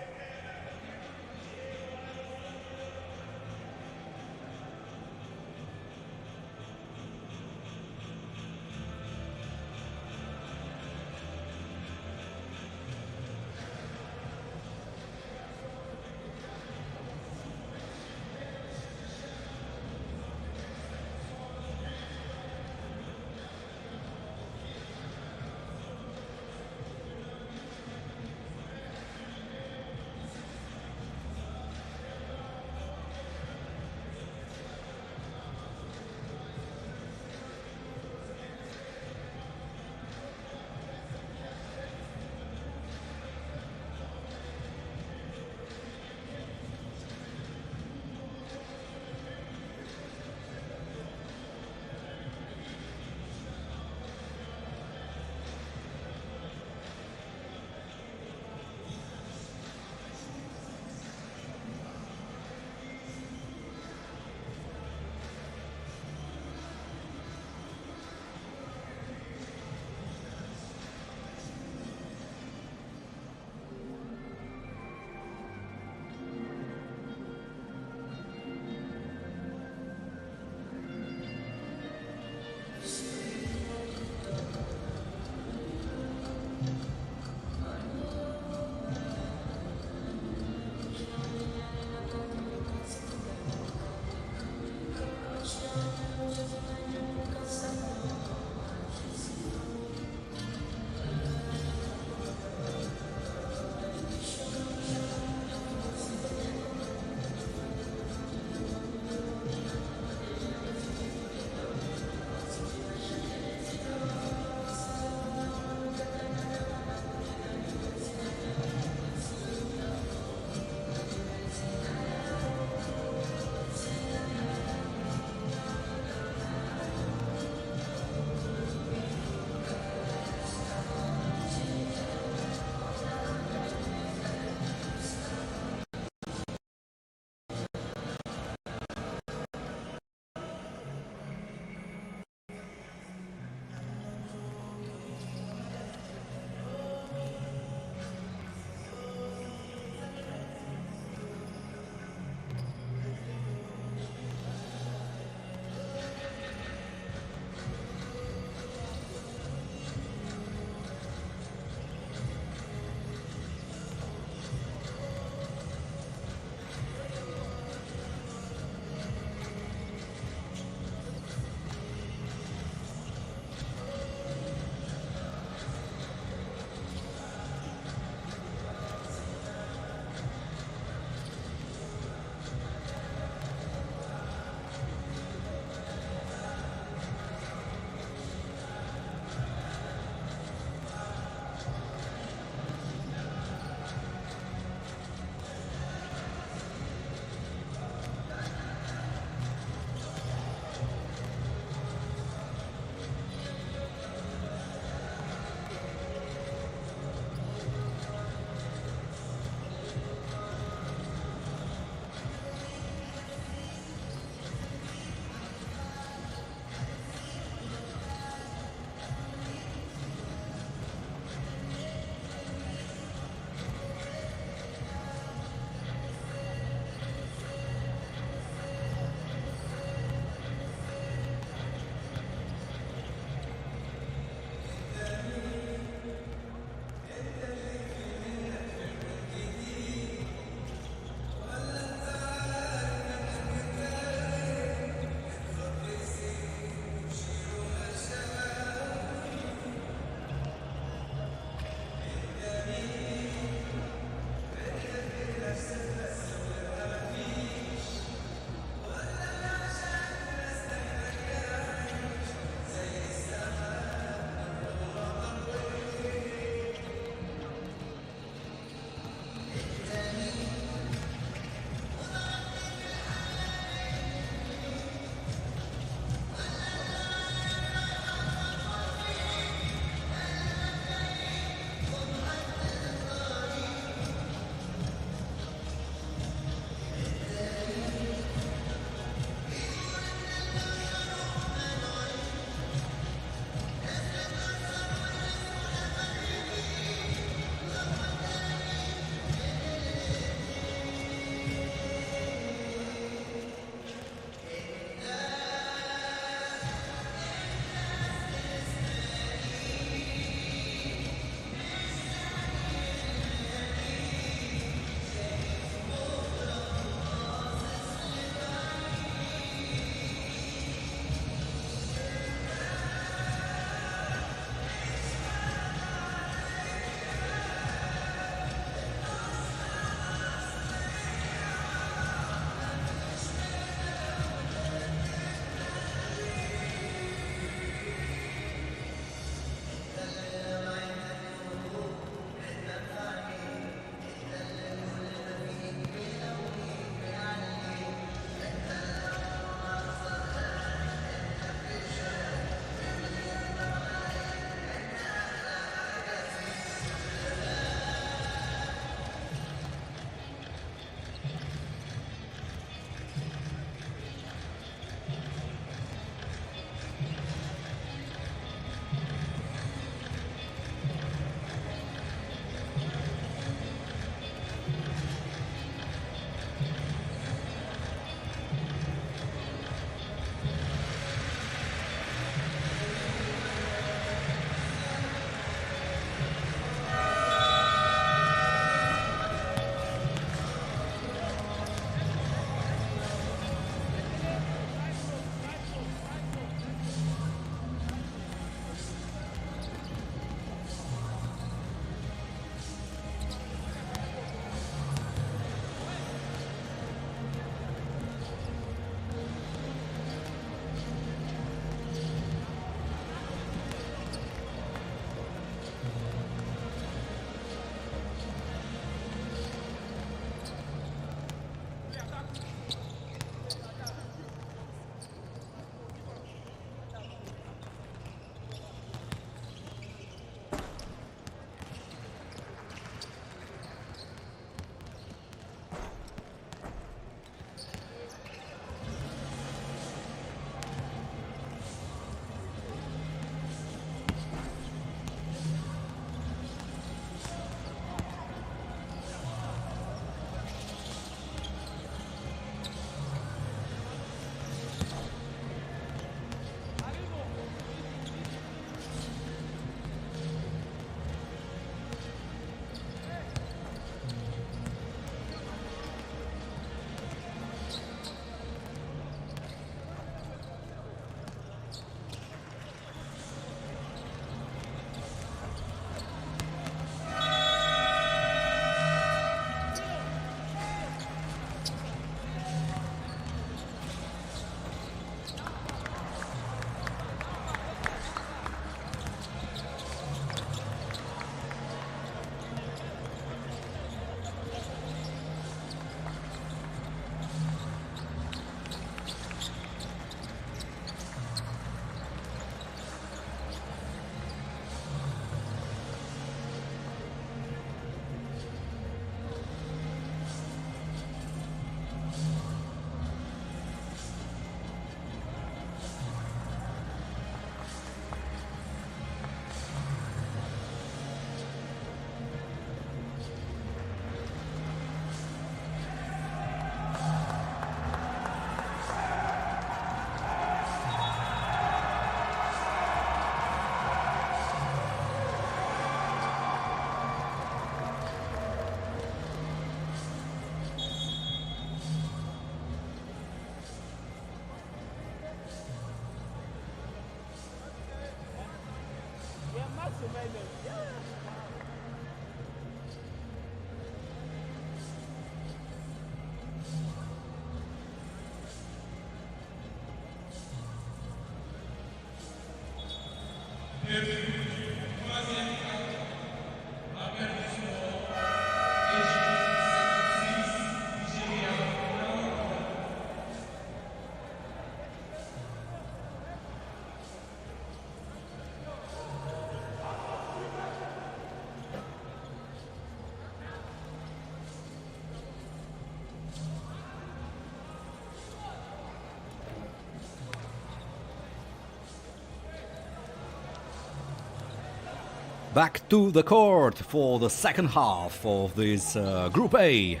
S1: Back to the court for the second half of this Group A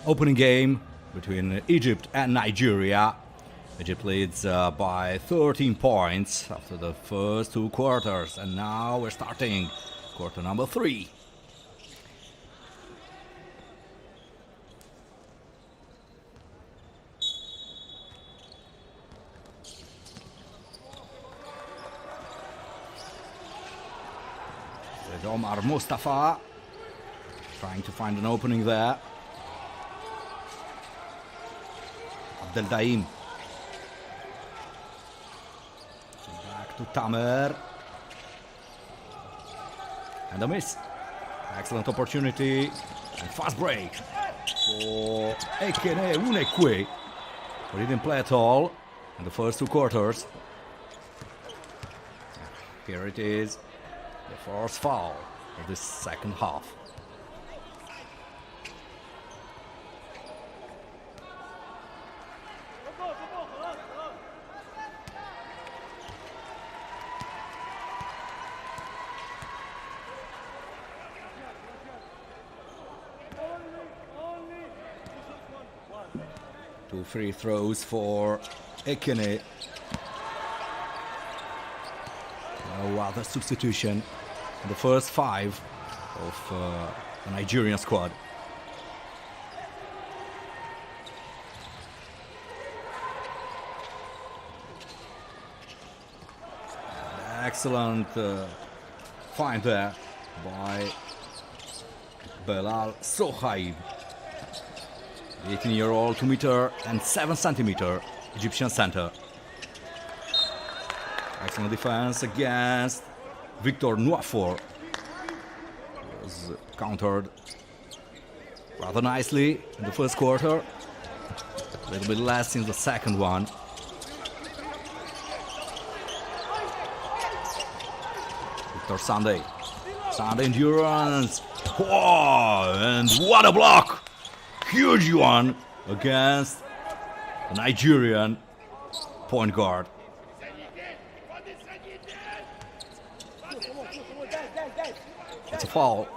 S1: opening game between Egypt and Nigeria. Egypt leads by 13 points after the first two quarters, and now we're starting quarter number 3. Omar Mustafa trying to find an opening there. Abdel Daim. Back to Tamer. And a miss. Excellent opportunity. And fast break for Ekene Unekwe. But he didn't play at all in the first two quarters. Here it is. The first foul of this second half. Two free throws for Ekene. No other substitution in the first 5 of the Nigerian squad. Excellent find there by Belal Sohaib. 18-year-old, 2 meter and 7 centimeter Egyptian center. Excellent defense against Victor Nwafor. Was countered rather nicely in the first quarter. A little bit less in the second one. Victor Sunday. Sunday endurance. Whoa, and what a block! Huge one against the Nigerian point guard. It's a foul.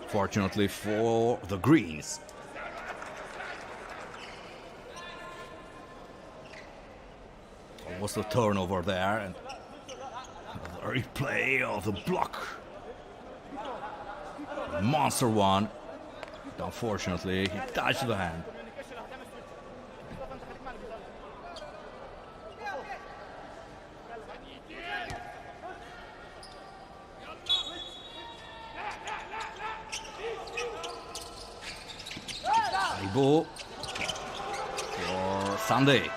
S1: Fortunately for the Greens. Almost a turnover there, and a replay of the block. A monster one. Unfortunately, he touched the hand. Aibo for Sunday.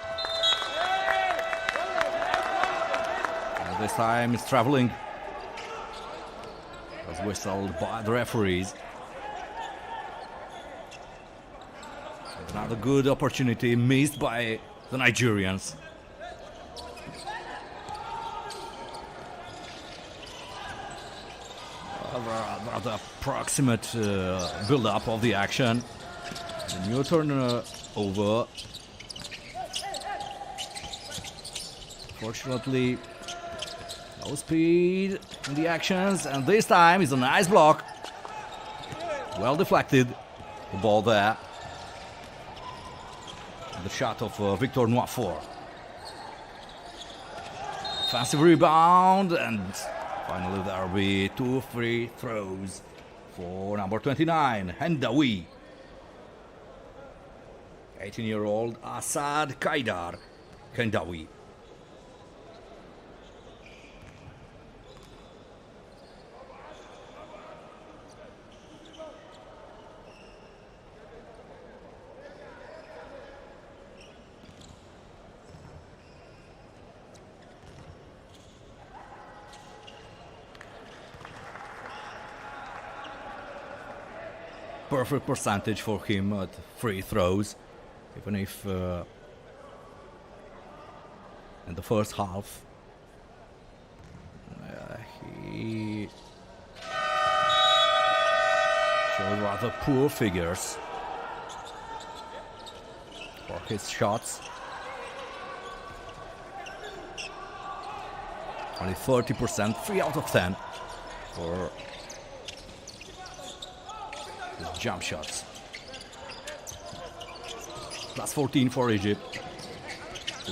S1: And this time it's traveling. Was whistled by the referees. Another good opportunity missed by the Nigerians. Rather approximate build-up of the action. The new turnover. Fortunately, no speed in the actions, and this time is a nice block. Well deflected, the ball there. The shot of Victor Nwafor. Offensive rebound, and finally there will be 2 free throws for number 29, Hendawi. 18-year-old Asad Kaidar Kendawi. Perfect percentage for him at free throws, even if in the first half he showed rather poor figures for his shots. Only 30%, 3 out of 10 for his jump shots. Plus 14 for Egypt.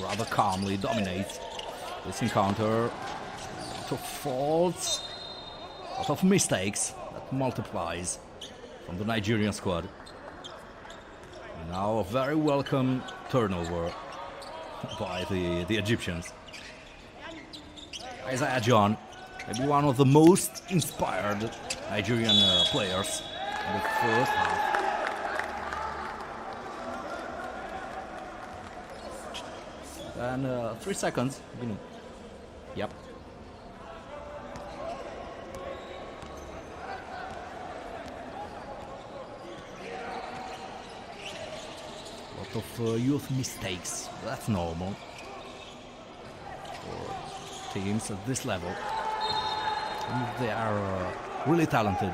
S1: Rather calmly dominates this encounter. A lot of faults, a lot of mistakes that multiplies from the Nigerian squad. Now a very welcome turnover by the Egyptians. Isaiah John, maybe one of the most inspired Nigerian players in the first half. And 3 seconds. Yep. Lot of youth mistakes. That's normal for teams at this level. And they are really talented.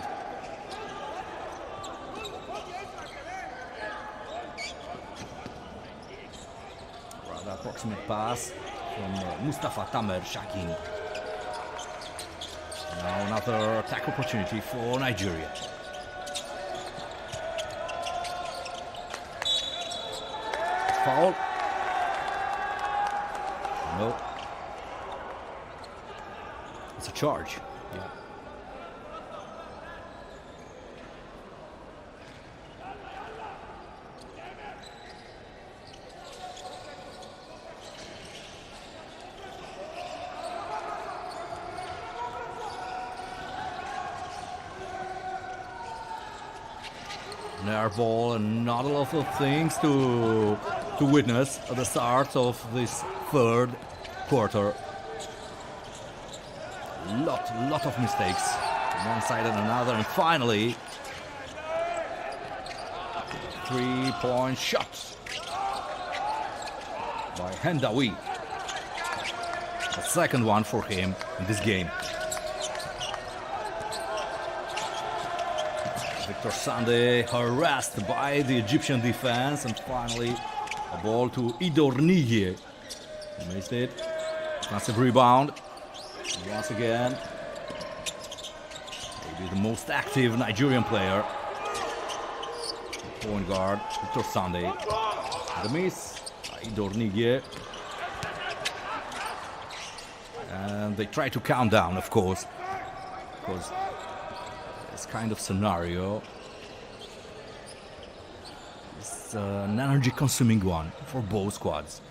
S1: Approximate pass from Mustafa Tamer Shakin. Now another attack opportunity for Nigeria. Foul. No. It's a charge. Yeah. An air ball and not a lot of things to witness at the start of this third quarter. Lot of mistakes on one side and another, and finally 3-point shot by Hendawi. The second one for him in this game. Victor Sande harassed by the Egyptian defense, and finally a ball to Idorniye. He missed it. Massive rebound. And once again, maybe the most active Nigerian player, point guard Victor Sande. The miss, Idorniye. And they try to count down, of course, because this kind of scenario is an energy-consuming one for both squads.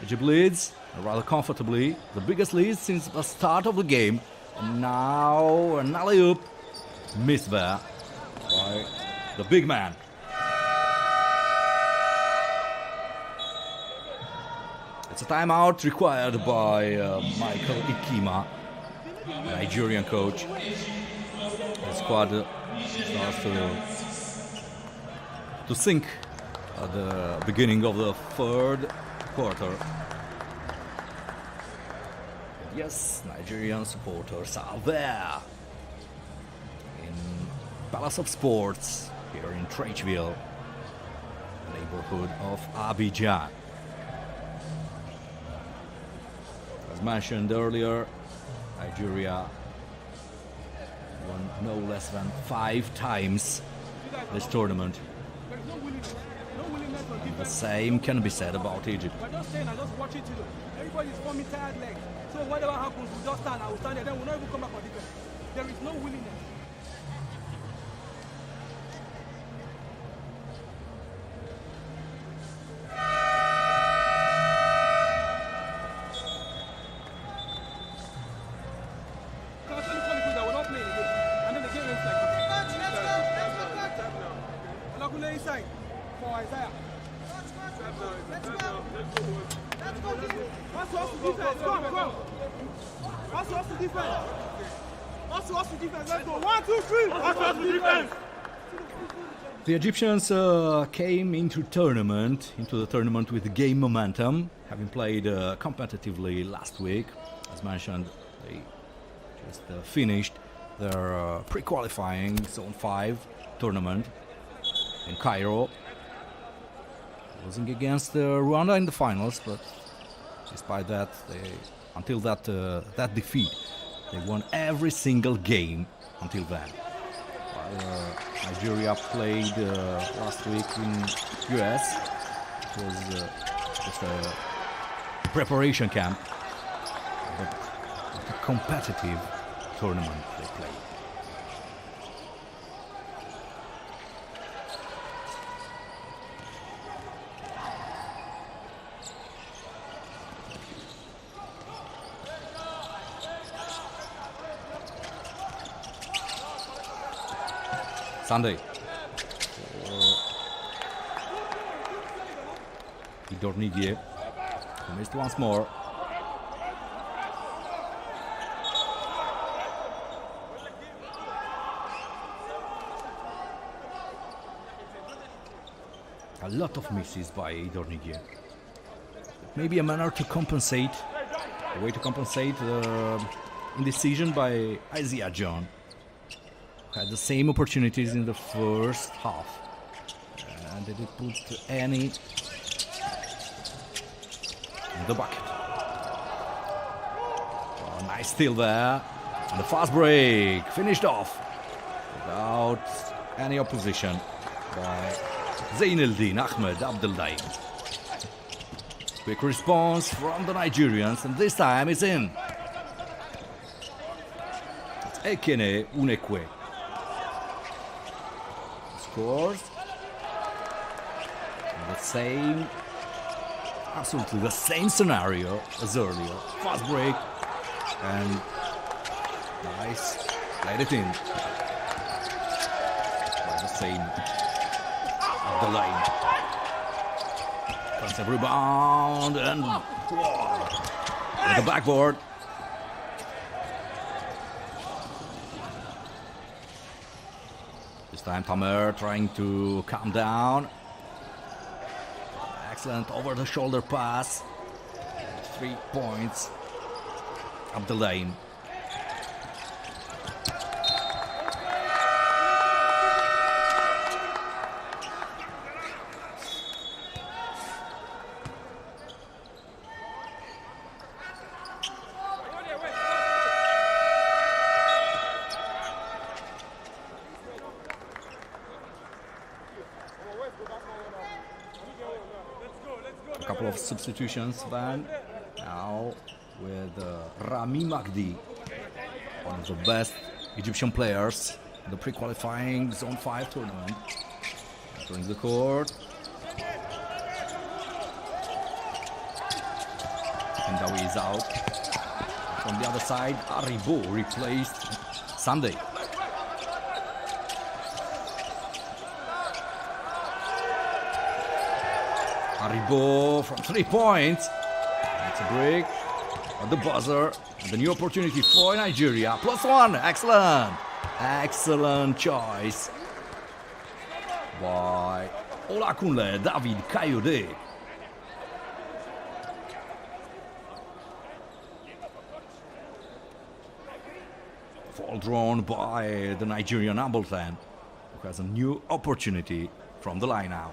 S1: Egypt leads rather comfortably, the biggest lead since the start of the game, and now an alley-oop missed there by the big man. It's a timeout required by Michael Ikima, Nigerian coach. The squad starts to sink at the beginning of the third quarter. Yes, Nigerian supporters are there in Palace of Sports here in Tracheville, neighborhood of Abidjan. As mentioned earlier, Nigeria won no less than 5 times this tournament. And the same can be said about Egypt.
S2: We're just saying, I just watch it, everybody's forming tired legs. So whatever happens, we just stand, I will stand there, then we'll not even come back on defense. There is no willingness. inside for Isaiah. Let's go. Pass to us to defense. Go. Pass to us to defense. Pass to us to defense. Let's go. 1, 2, 3. Pass to us to defense.
S1: The Egyptians came into the tournament with game momentum, having played competitively last week. As mentioned, they just finished their pre-qualifying Zone 5 tournament in Cairo, losing against Rwanda in the finals, but despite that, until that defeat, they won every single game until then. Nigeria played last week in US. It was just a preparation camp, but a competitive tournament they played. Sunday. Idornigie, who missed once more. A lot of misses by Idornigie. Maybe a manner to compensate, a way to compensate indecision by Isaiah John. Had the same opportunities in the first half, and they didn't put any in the bucket. Oh, nice steal there, and the fast break finished off without any opposition by Zainuddin Ahmed Abdellaim. Quick response from the Nigerians, and this time it's in. It's Ekene Unekwe. Scores. Absolutely the same scenario as earlier. Fast break and nice, let it in by the same of the line. Offensive rebound and with the backboard. This time Tamer trying to calm down. Excellent over-the-shoulder pass. 3 points up the lane. A couple of substitutions then. Now with Rami Magdi, one of the best Egyptian players in the pre-qualifying Zone 5 tournament, entering the court. Kendawi is out. From the other side, Aribo replaced Sunday. Aribo from 3 points. That's a break at the buzzer. And the new opportunity for Nigeria. +1. Excellent. Excellent choice by Olakunle David Kayode. Fall drawn by the Nigerian Ambleton, who has a new opportunity from the line now.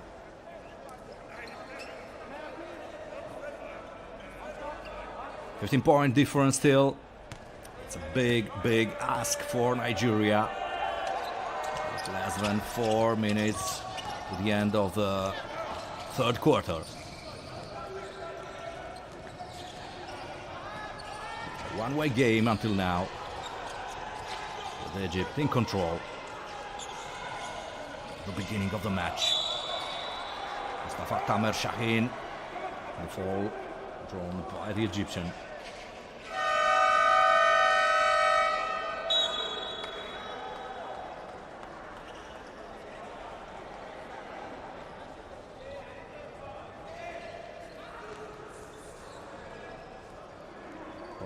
S1: 15-point difference still. It's a big ask for Nigeria. It's less than 4 minutes to the end of the third quarter. One-way game until now, with Egypt in control. The beginning of the match. Mustafa Tamer Shaheen, the fall drawn by the Egyptian.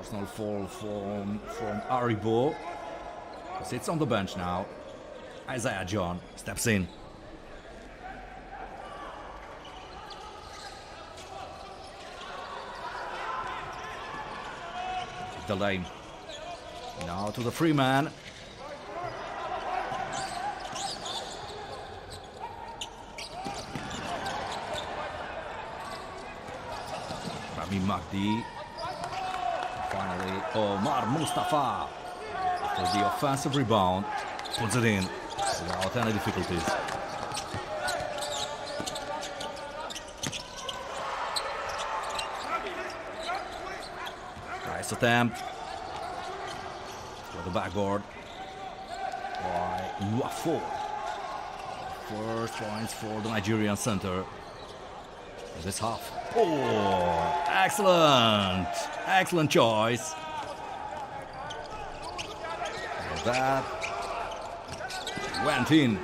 S1: Personal foul from Aribo. Sits on the bench now. Isaiah John steps in. The lane. Now to the free man. Rami Mahdi. Finally, Omar Mustafa. After the offensive rebound, puts it in without any difficulties. Nice attempt. For the backboard by Luafo. First points for the Nigerian center in this half. Oh, excellent! Excellent choice. And that went in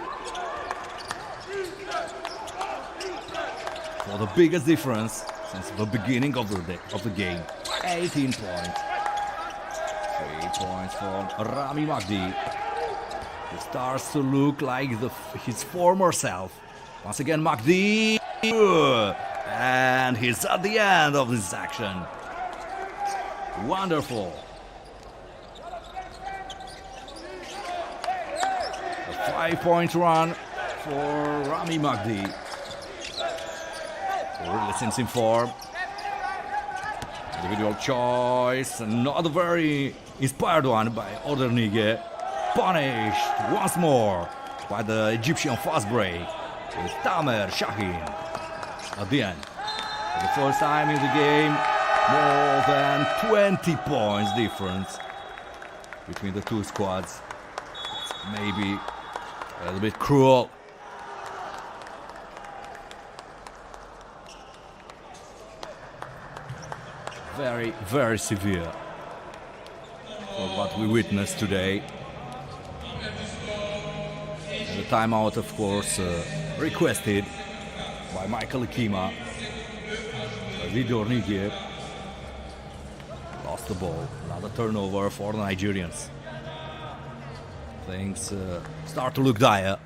S1: for the biggest difference since the beginning of the game. 18 points. 3 points from Rami Mahdi. He starts to look like his former self. Once again, Mahdi. And he's at the end of this action. Wonderful. A 5-point run for Rami Mahdi. He really seems in form. Individual choice, not a very inspired one by Odernige. Punished once more by the Egyptian fast break with Tamer Shahin. At the end, for the first time in the game, more than 20 points difference between the two squads. It's maybe a little bit cruel. Very, very severe for what we witnessed today. And the timeout, of course, requested by Michael Ikima. Lidor Nigier lost the ball. Another turnover for the Nigerians. Things start to look dire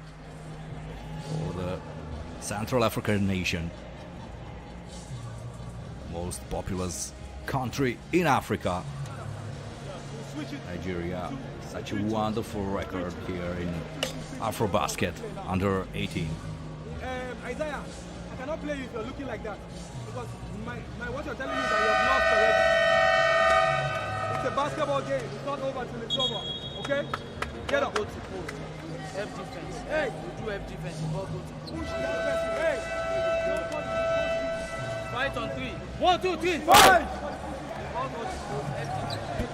S1: for the Central African nation. Most populous country in Africa. Nigeria, such a wonderful record here in AfroBasket under 18.
S2: Isaiah, I cannot play you if you're looking like that. Because what you're telling me is that you have lost already. It's a basketball game. It's not over till it's over. Okay? Get up.
S4: Go to post. F defense.
S2: Hey.
S4: You do F defense. Ball go to post.
S2: Push that person. Hey.
S4: Fight on 3. 1, 2, 3.
S2: Fight!
S4: Ball go to post. F defense.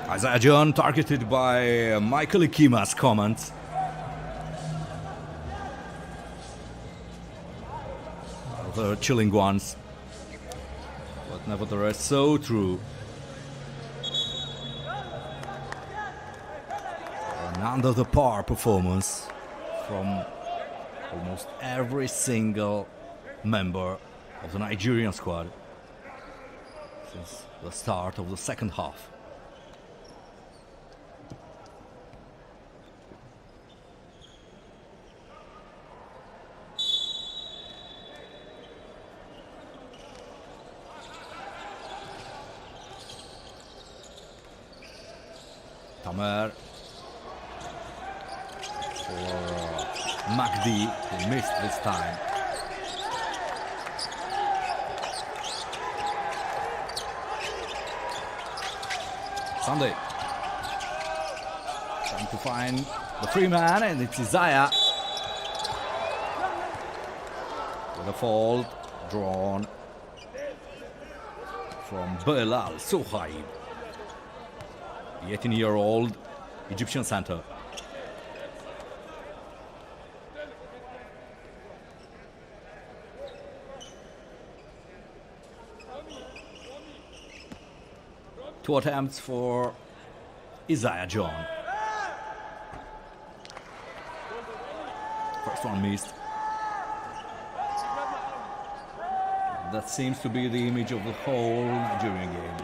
S1: Isaiah John targeted by Michael Ikima's comments. The chilling ones, but nevertheless so true. An under the par performance from almost every single member of the Nigerian squad since the start of the second half. Tamer for Mahdi, who missed this time. Sunday trying to find the free man, and it's Isaiah with a fault drawn from Belal Sohaib, the 18-year-old Egyptian center. Two attempts for Isaiah John. First one missed. That seems to be the image of the whole Nigerian game.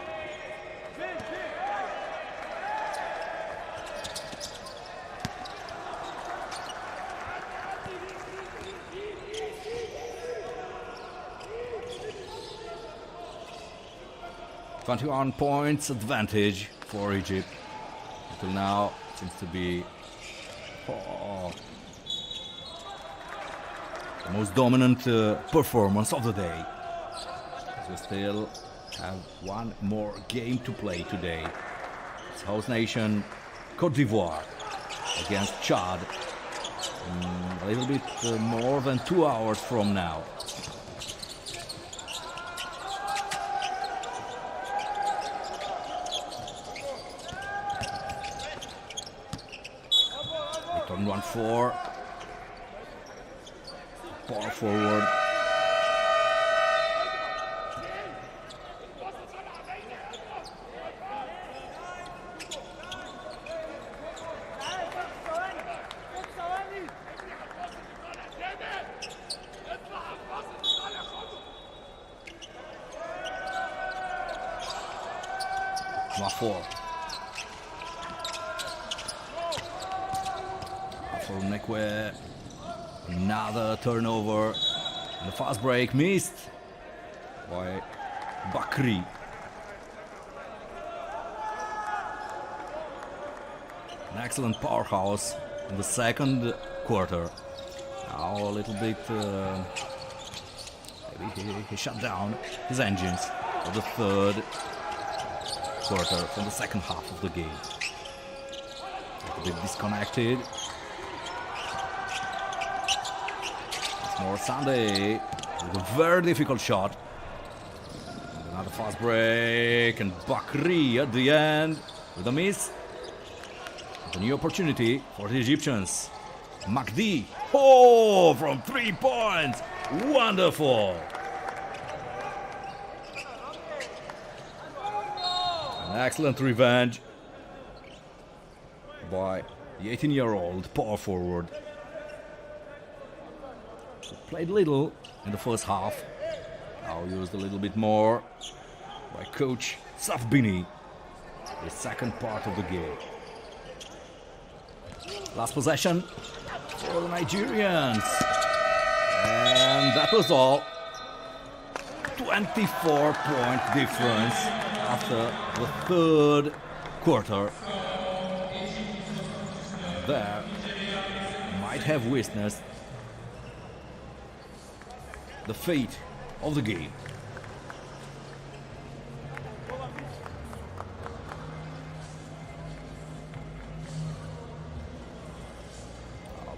S1: 21 points advantage for Egypt. Until now, seems to be the most dominant performance of the day. We still have one more game to play today. It's host nation Cote d'Ivoire against Chad in a little bit more than 2 hours from now. Return 1-4. Power forward. Four. For Nekwe, another turnover. And the fast break missed by Bakri. An excellent powerhouse in the second quarter. Now a little bit, maybe he shut down his engines for the third quarter from the second half of the game. A bit disconnected. It's more Sunday with a very difficult shot. And another fast break, and Bakri at the end with a miss. A new opportunity for the Egyptians. Magdi, from 3 points, wonderful. An excellent revenge by the 18-year-old power forward. He played little in the first half, now used a little bit more by coach Safbini, the second part of the game. Last possession for the Nigerians, and that was all. 24-point difference after the third quarter. There might have witnessed the fate of the game.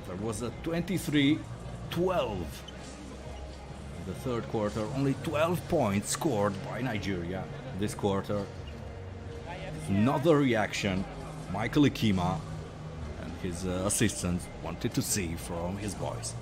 S1: There was a 23-12 in the third quarter. Only 12 points scored by Nigeria this quarter. Another reaction Michael Ikima and his assistants wanted to see from his boys.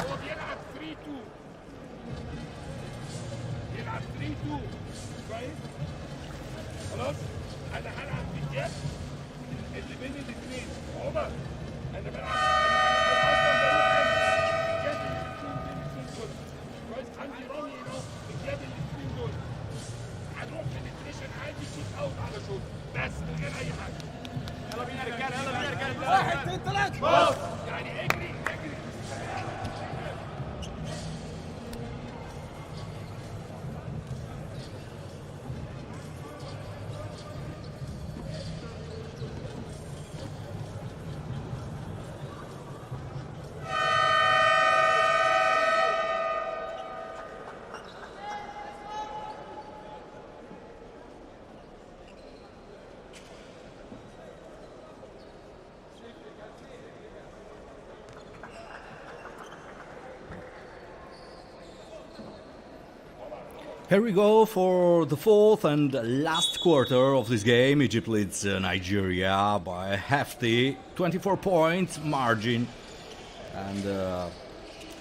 S5: هو بيلعب 3-2 بيلعب 3-2 كويس خلاص. انا هلعب في الجاب اللي بين الاثنين عمر. انا بلعب اصلا بروح الجاب الاثنين دول كويس. عندي رامي هنا الجاب الاثنين دول هنروح بنتريشن عادي شوت اوت على شوت بس من غير اي حاجه. يلا بينا يا رجاله يلا بينا يا رجاله. 1 2 3 بص يعني اجري اجري.
S1: Here we go for the fourth and last quarter of this game. Egypt leads Nigeria by a hefty 24-point margin and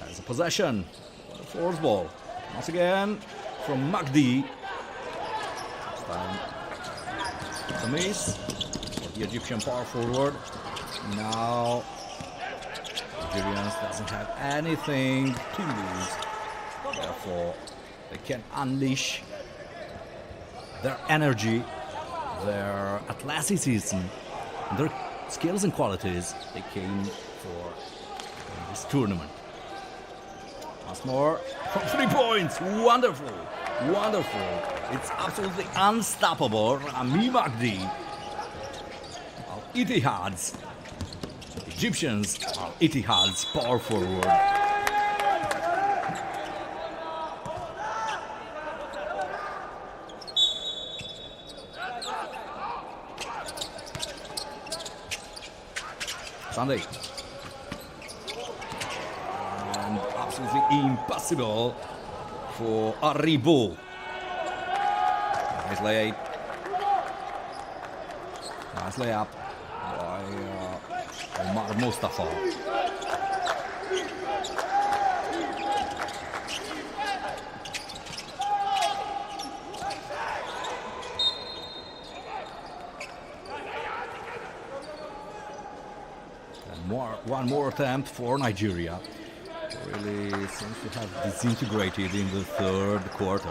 S1: has a possession. Force ball. Once again from Magdi. This time it's a miss for the Egyptian power forward. Now Nigerians doesn't have anything to lose. Therefore, they can unleash their energy, their athleticism, their skills and qualities they came for in this tournament. Once more, from 3 points. Wonderful, wonderful. It's absolutely unstoppable. Rami Magdi, Al Ittihad's Egyptians, Al Ittihad's power forward. Sunday. And absolutely impossible for Arribo. Nice layup. Nice layup by Omar Mustafa. One more attempt for Nigeria. Really seems to have disintegrated in the third quarter.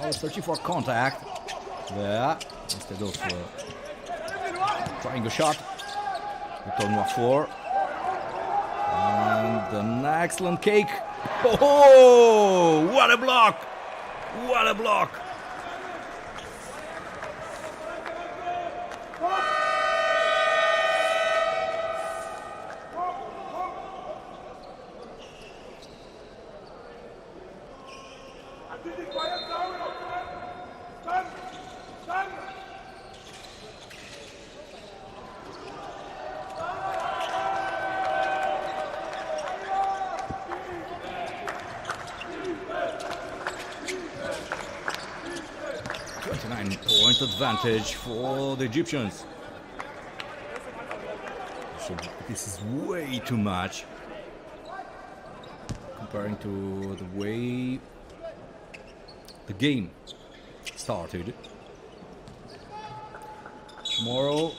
S1: Now searching for contact there instead of trying a shot. Return 4. And an excellent cake. Oh, what a block! What a block! Point advantage for the Egyptians. So this is way too much comparing to the way the game started. Tomorrow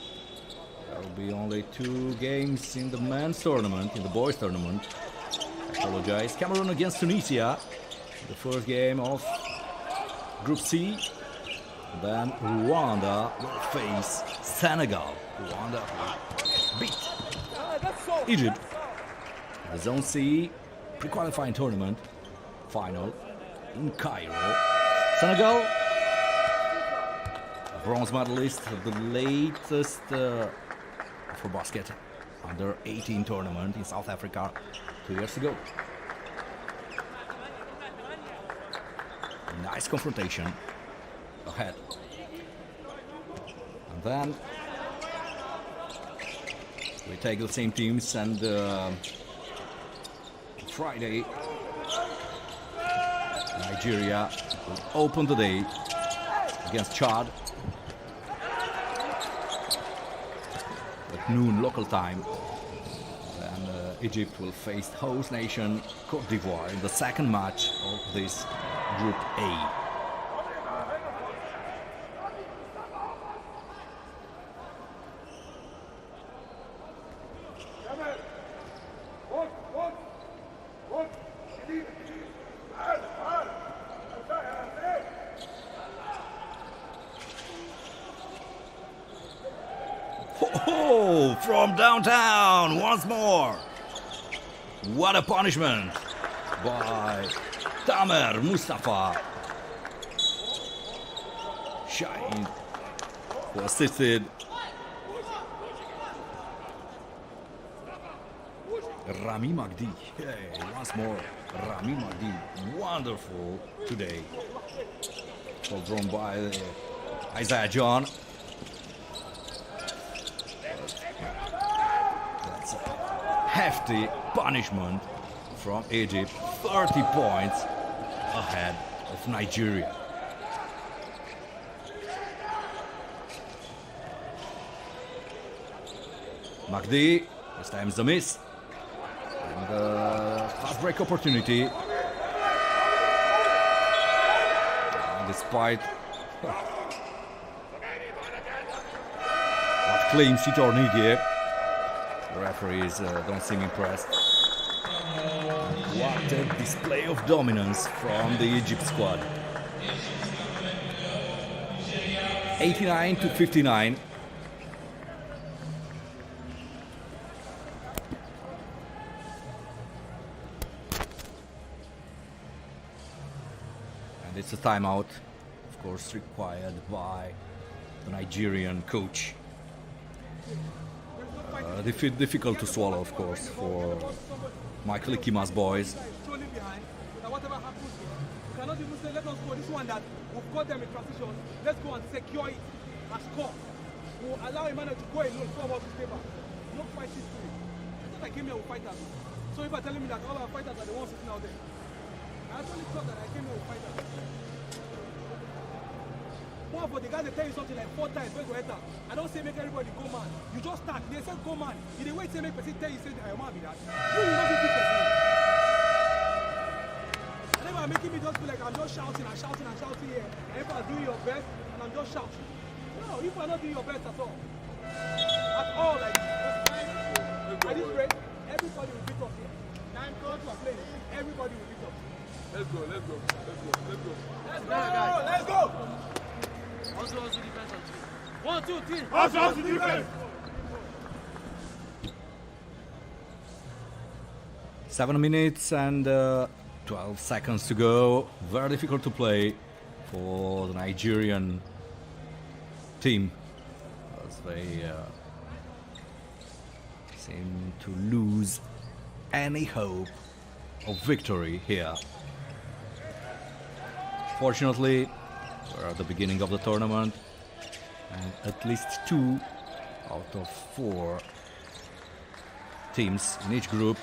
S1: there will be only 2 games in the men's tournament, in the boys tournament. I apologize. Cameroon against Tunisia, the first game of Group C. Then Rwanda will face Senegal. Rwanda will beat Egypt. The Zone C pre-qualifying tournament final in Cairo. Senegal, bronze medalist of the latest AfroBasket under 18 tournament in South Africa 2 years ago. Nice confrontation ahead. And then we take the same teams, and Friday Nigeria will open the day against Chad at noon local time. And Egypt will face host nation Cote d'Ivoire in the second match of this Group A. Oh, from downtown once more. What a punishment by Tamer Mustafa. Shine who assisted Rami Magdi. Hey, once more, Rami Magdi. Wonderful today. Well drawn by Isaiah John. That's a hefty punishment from Egypt. 30 points ahead of Nigeria. Magdi, this time is a miss. And fast break opportunity. And despite what claims Itornigi, the referees don't seem impressed. What a display of dominance from the Egypt squad. 89-59. And it's a timeout, of course, required by the Nigerian coach. Difficult to swallow, of course, for Michael Ikima's boys.
S2: Truly behind. Now whatever happens here, you cannot even say let us score this one that we've got them in transition. Let's go and secure it and score. We'll allow Emmanuel to go alone forward to stay back. No fight history. It's not like I came here with fighters. So if you're telling me that all our fighters are the ones sitting out there, I actually thought that I came here with fighters. More for the guys that tell you something like 4 times when you enter. I don't say make everybody go man. You just start. They say go man. In the way say make person tell you say I man be that. You will not be big person. And then are making me just feel like I'm just shouting and shouting and shouting here. And if I'm doing your best and I'm just shouting. No, if you're not doing your best at all. At all, like at this rate, everybody will beat us here. 9 coach are playing. Everybody will beat us.
S3: Let's go, let's go, let's go, let's go.
S2: Let's go! Let's go!
S4: Also defense on 2. 1, 2, 3.
S5: Also defense.
S1: 7 minutes and 12 seconds to go. Very difficult to play for the Nigerian team as they seem to lose any hope of victory here. Fortunately, we're at the beginning of the tournament, and at least 2 out of 4 teams in each group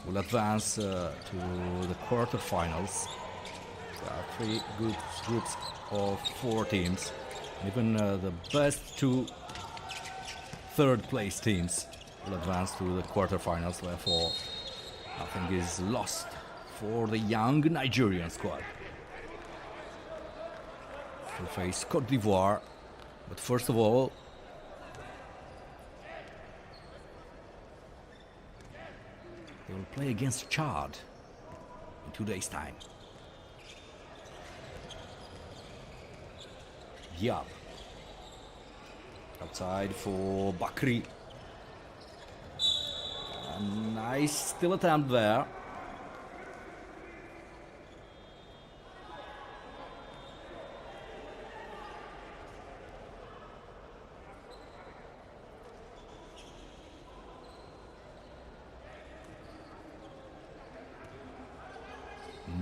S1: will advance to the quarterfinals. There are 3 groups of 4 teams. Even the best 2 third-place teams will advance to the quarterfinals. Therefore, nothing is lost for the young Nigerian squad to face Côte d'Ivoire. But first of all, they will play against Chad in 2 days' time. Diab outside for Bakri. A nice still attempt there.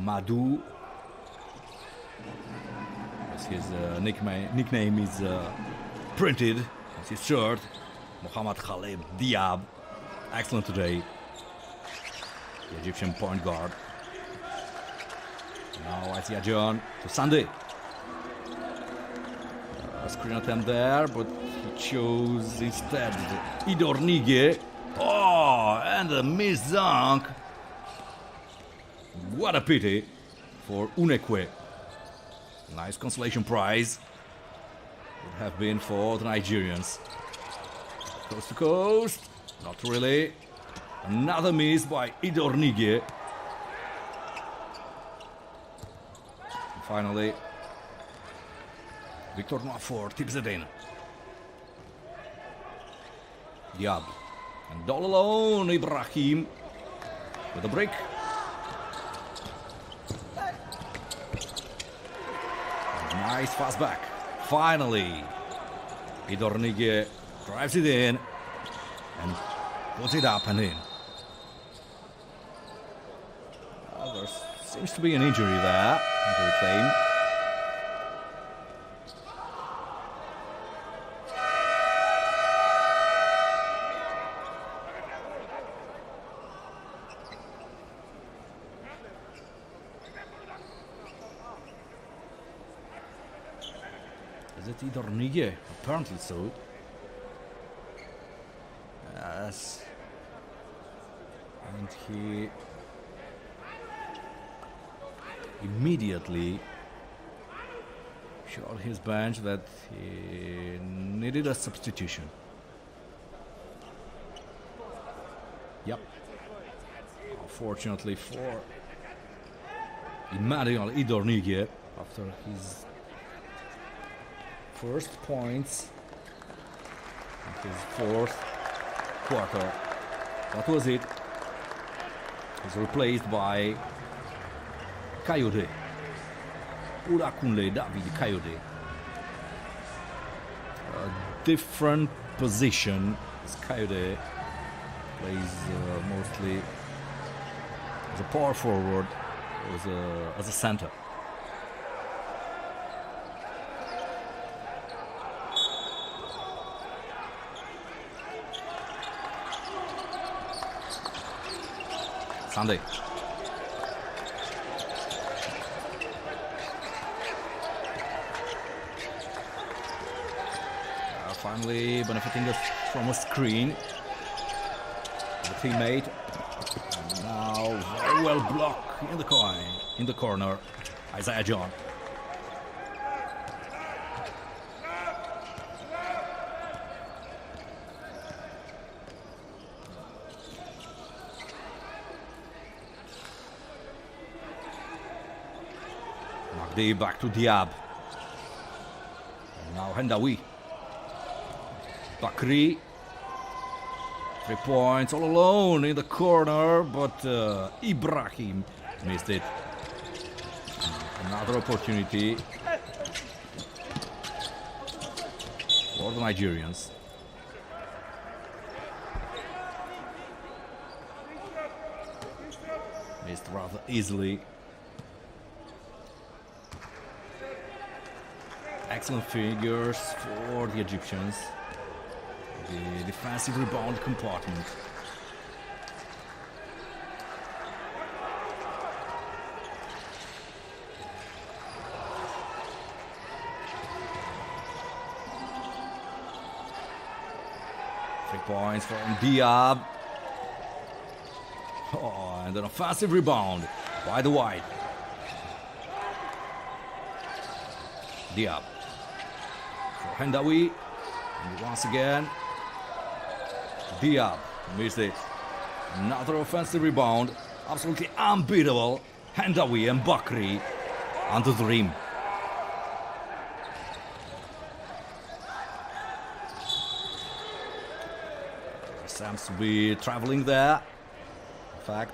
S1: Madu, as his nickname is printed on his shirt. Mohamed Khalid Diab, excellent today. The Egyptian point guard. Now Isaiah John to Sunday. A screen attempt there, but he chose instead Idornige. Oh, and a missed dunk. What a pity for Unekwe. Nice consolation prize would have been for the Nigerians. Coast to coast, not really. Another miss by Idornige. And finally, Victor Noafor tips it in. Diab. And all alone, Ibrahim with a break. Nice fast back. Finally, Idornige drives it in and puts it up and in. Well, there seems to be an injury there. Injury claim. Is it Idornige? Apparently so. he immediately showed his bench that he needed a substitution. Yep. Unfortunately for Emmanuel Idornighe, after his first points in his fourth quarter, that was it. He's replaced by Kayode. Urakunle David Kayode. A different position as Kayode plays mostly as a power forward, as a center. Sunday. Finally benefiting us from a screen. The teammate. And now very well blocked in the corner. Isaiah John. Magdi back to Diab. And now Hendawi. Bakri. 3 points all alone in the corner, but Ibrahim missed it. Another opportunity for the Nigerians. Missed rather easily. Excellent figures for the Egyptians. The defensive rebound compartment. Three points from Diab. Oh, and an offensive rebound by the White. Diab. For Hendawi. And once again, Diab missed it. Another offensive rebound. Absolutely unbeatable. Hendawi and Bakri under the rim. Seems to be traveling there. In fact,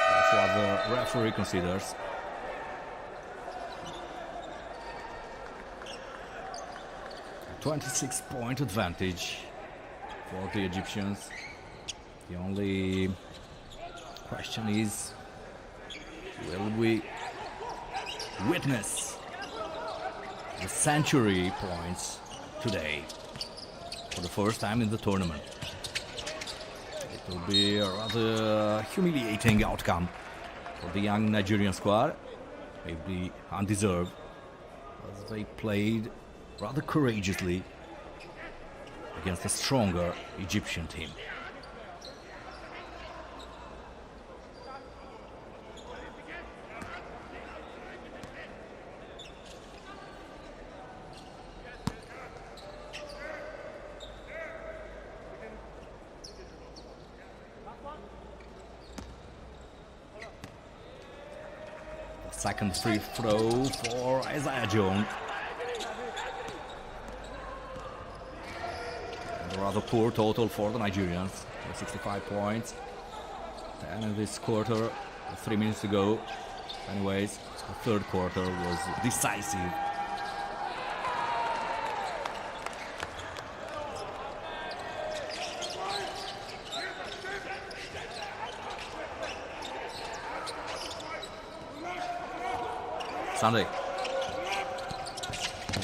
S1: that's what the referee considers. A 26-point advantage for the Egyptians. The only question is, will we witness the century points today for the first time in the tournament? It will be a rather humiliating outcome for the young Nigerian squad, maybe undeserved, as they played rather courageously against a stronger Egyptian team. Second free throw for Isaiah Jones. And a rather poor total for the Nigerians. 65 points. 10 in this quarter, 3 minutes to go. Anyways, the third quarter was decisive. Sunday.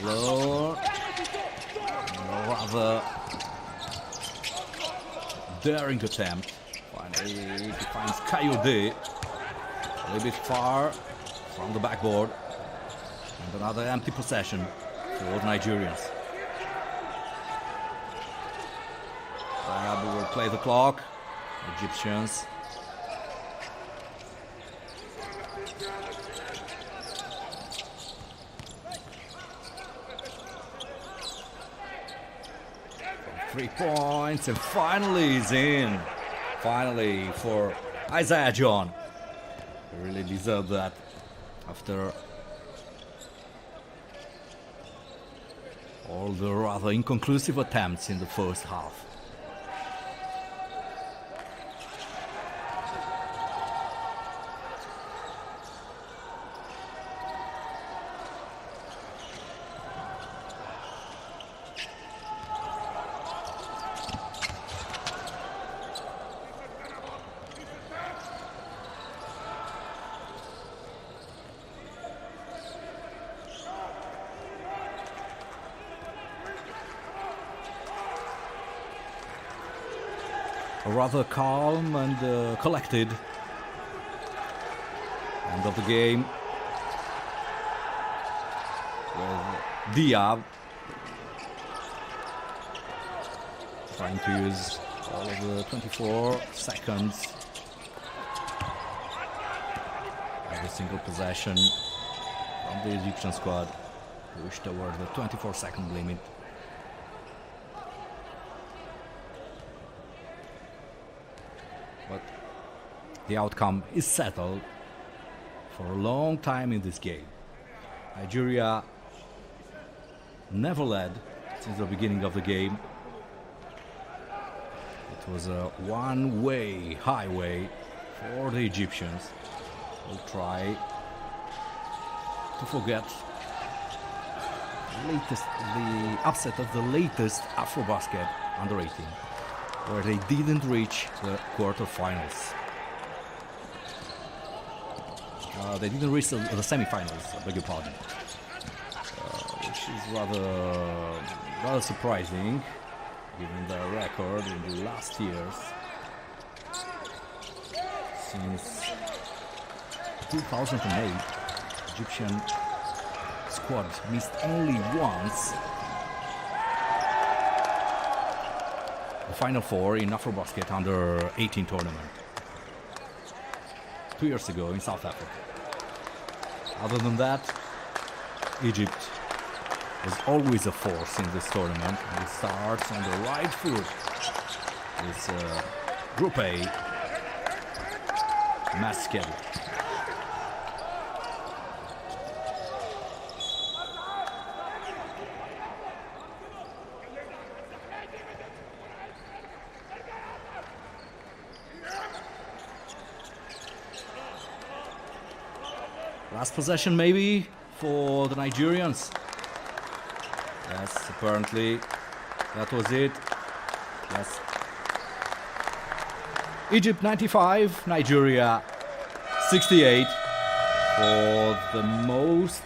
S1: Low. Rather daring attempt. Finally, he finds Kayode a little bit far from the backboard. And another empty possession for the Nigerians. We will play the clock. Egyptians. Three points, and finally is in. Finally for Isaiah John. He really deserved that after all the rather inconclusive attempts in the first half. A rather calm and collected end of the game with Diab trying to use all of the 24 seconds, every single possession from the Egyptian squad pushed toward the 24-second limit. But the outcome is settled for a long time in this game. Nigeria never led since the beginning of the game. It was a one-way highway for the Egyptians. We'll try to forget the upset of the latest AfroBasket under 18. Where they didn't reach the quarterfinals. They didn't reach the semifinals, I beg your pardon. Which is rather surprising, given their record in the last years. Since 2008, Egyptian squad missed only once the Final Four in AfroBasket under 18 tournament 2 years ago in South Africa. Other than that, Egypt was always a force in this tournament, and it starts on the right foot. This Group A match schedule. Last possession maybe for the Nigerians. Yes, apparently that was it. Yes. Egypt 95, Nigeria 68 for the most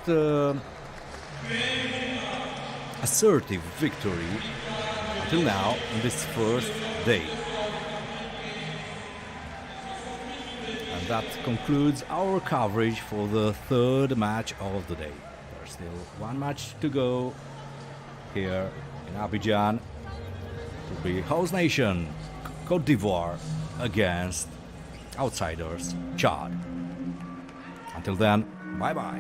S1: assertive victory until now in this first day. And that concludes our coverage for the third match of the day. There's still one match to go here in Abidjan. It will be host nation Côte d'Ivoire against outsiders Chad. Until then, bye bye.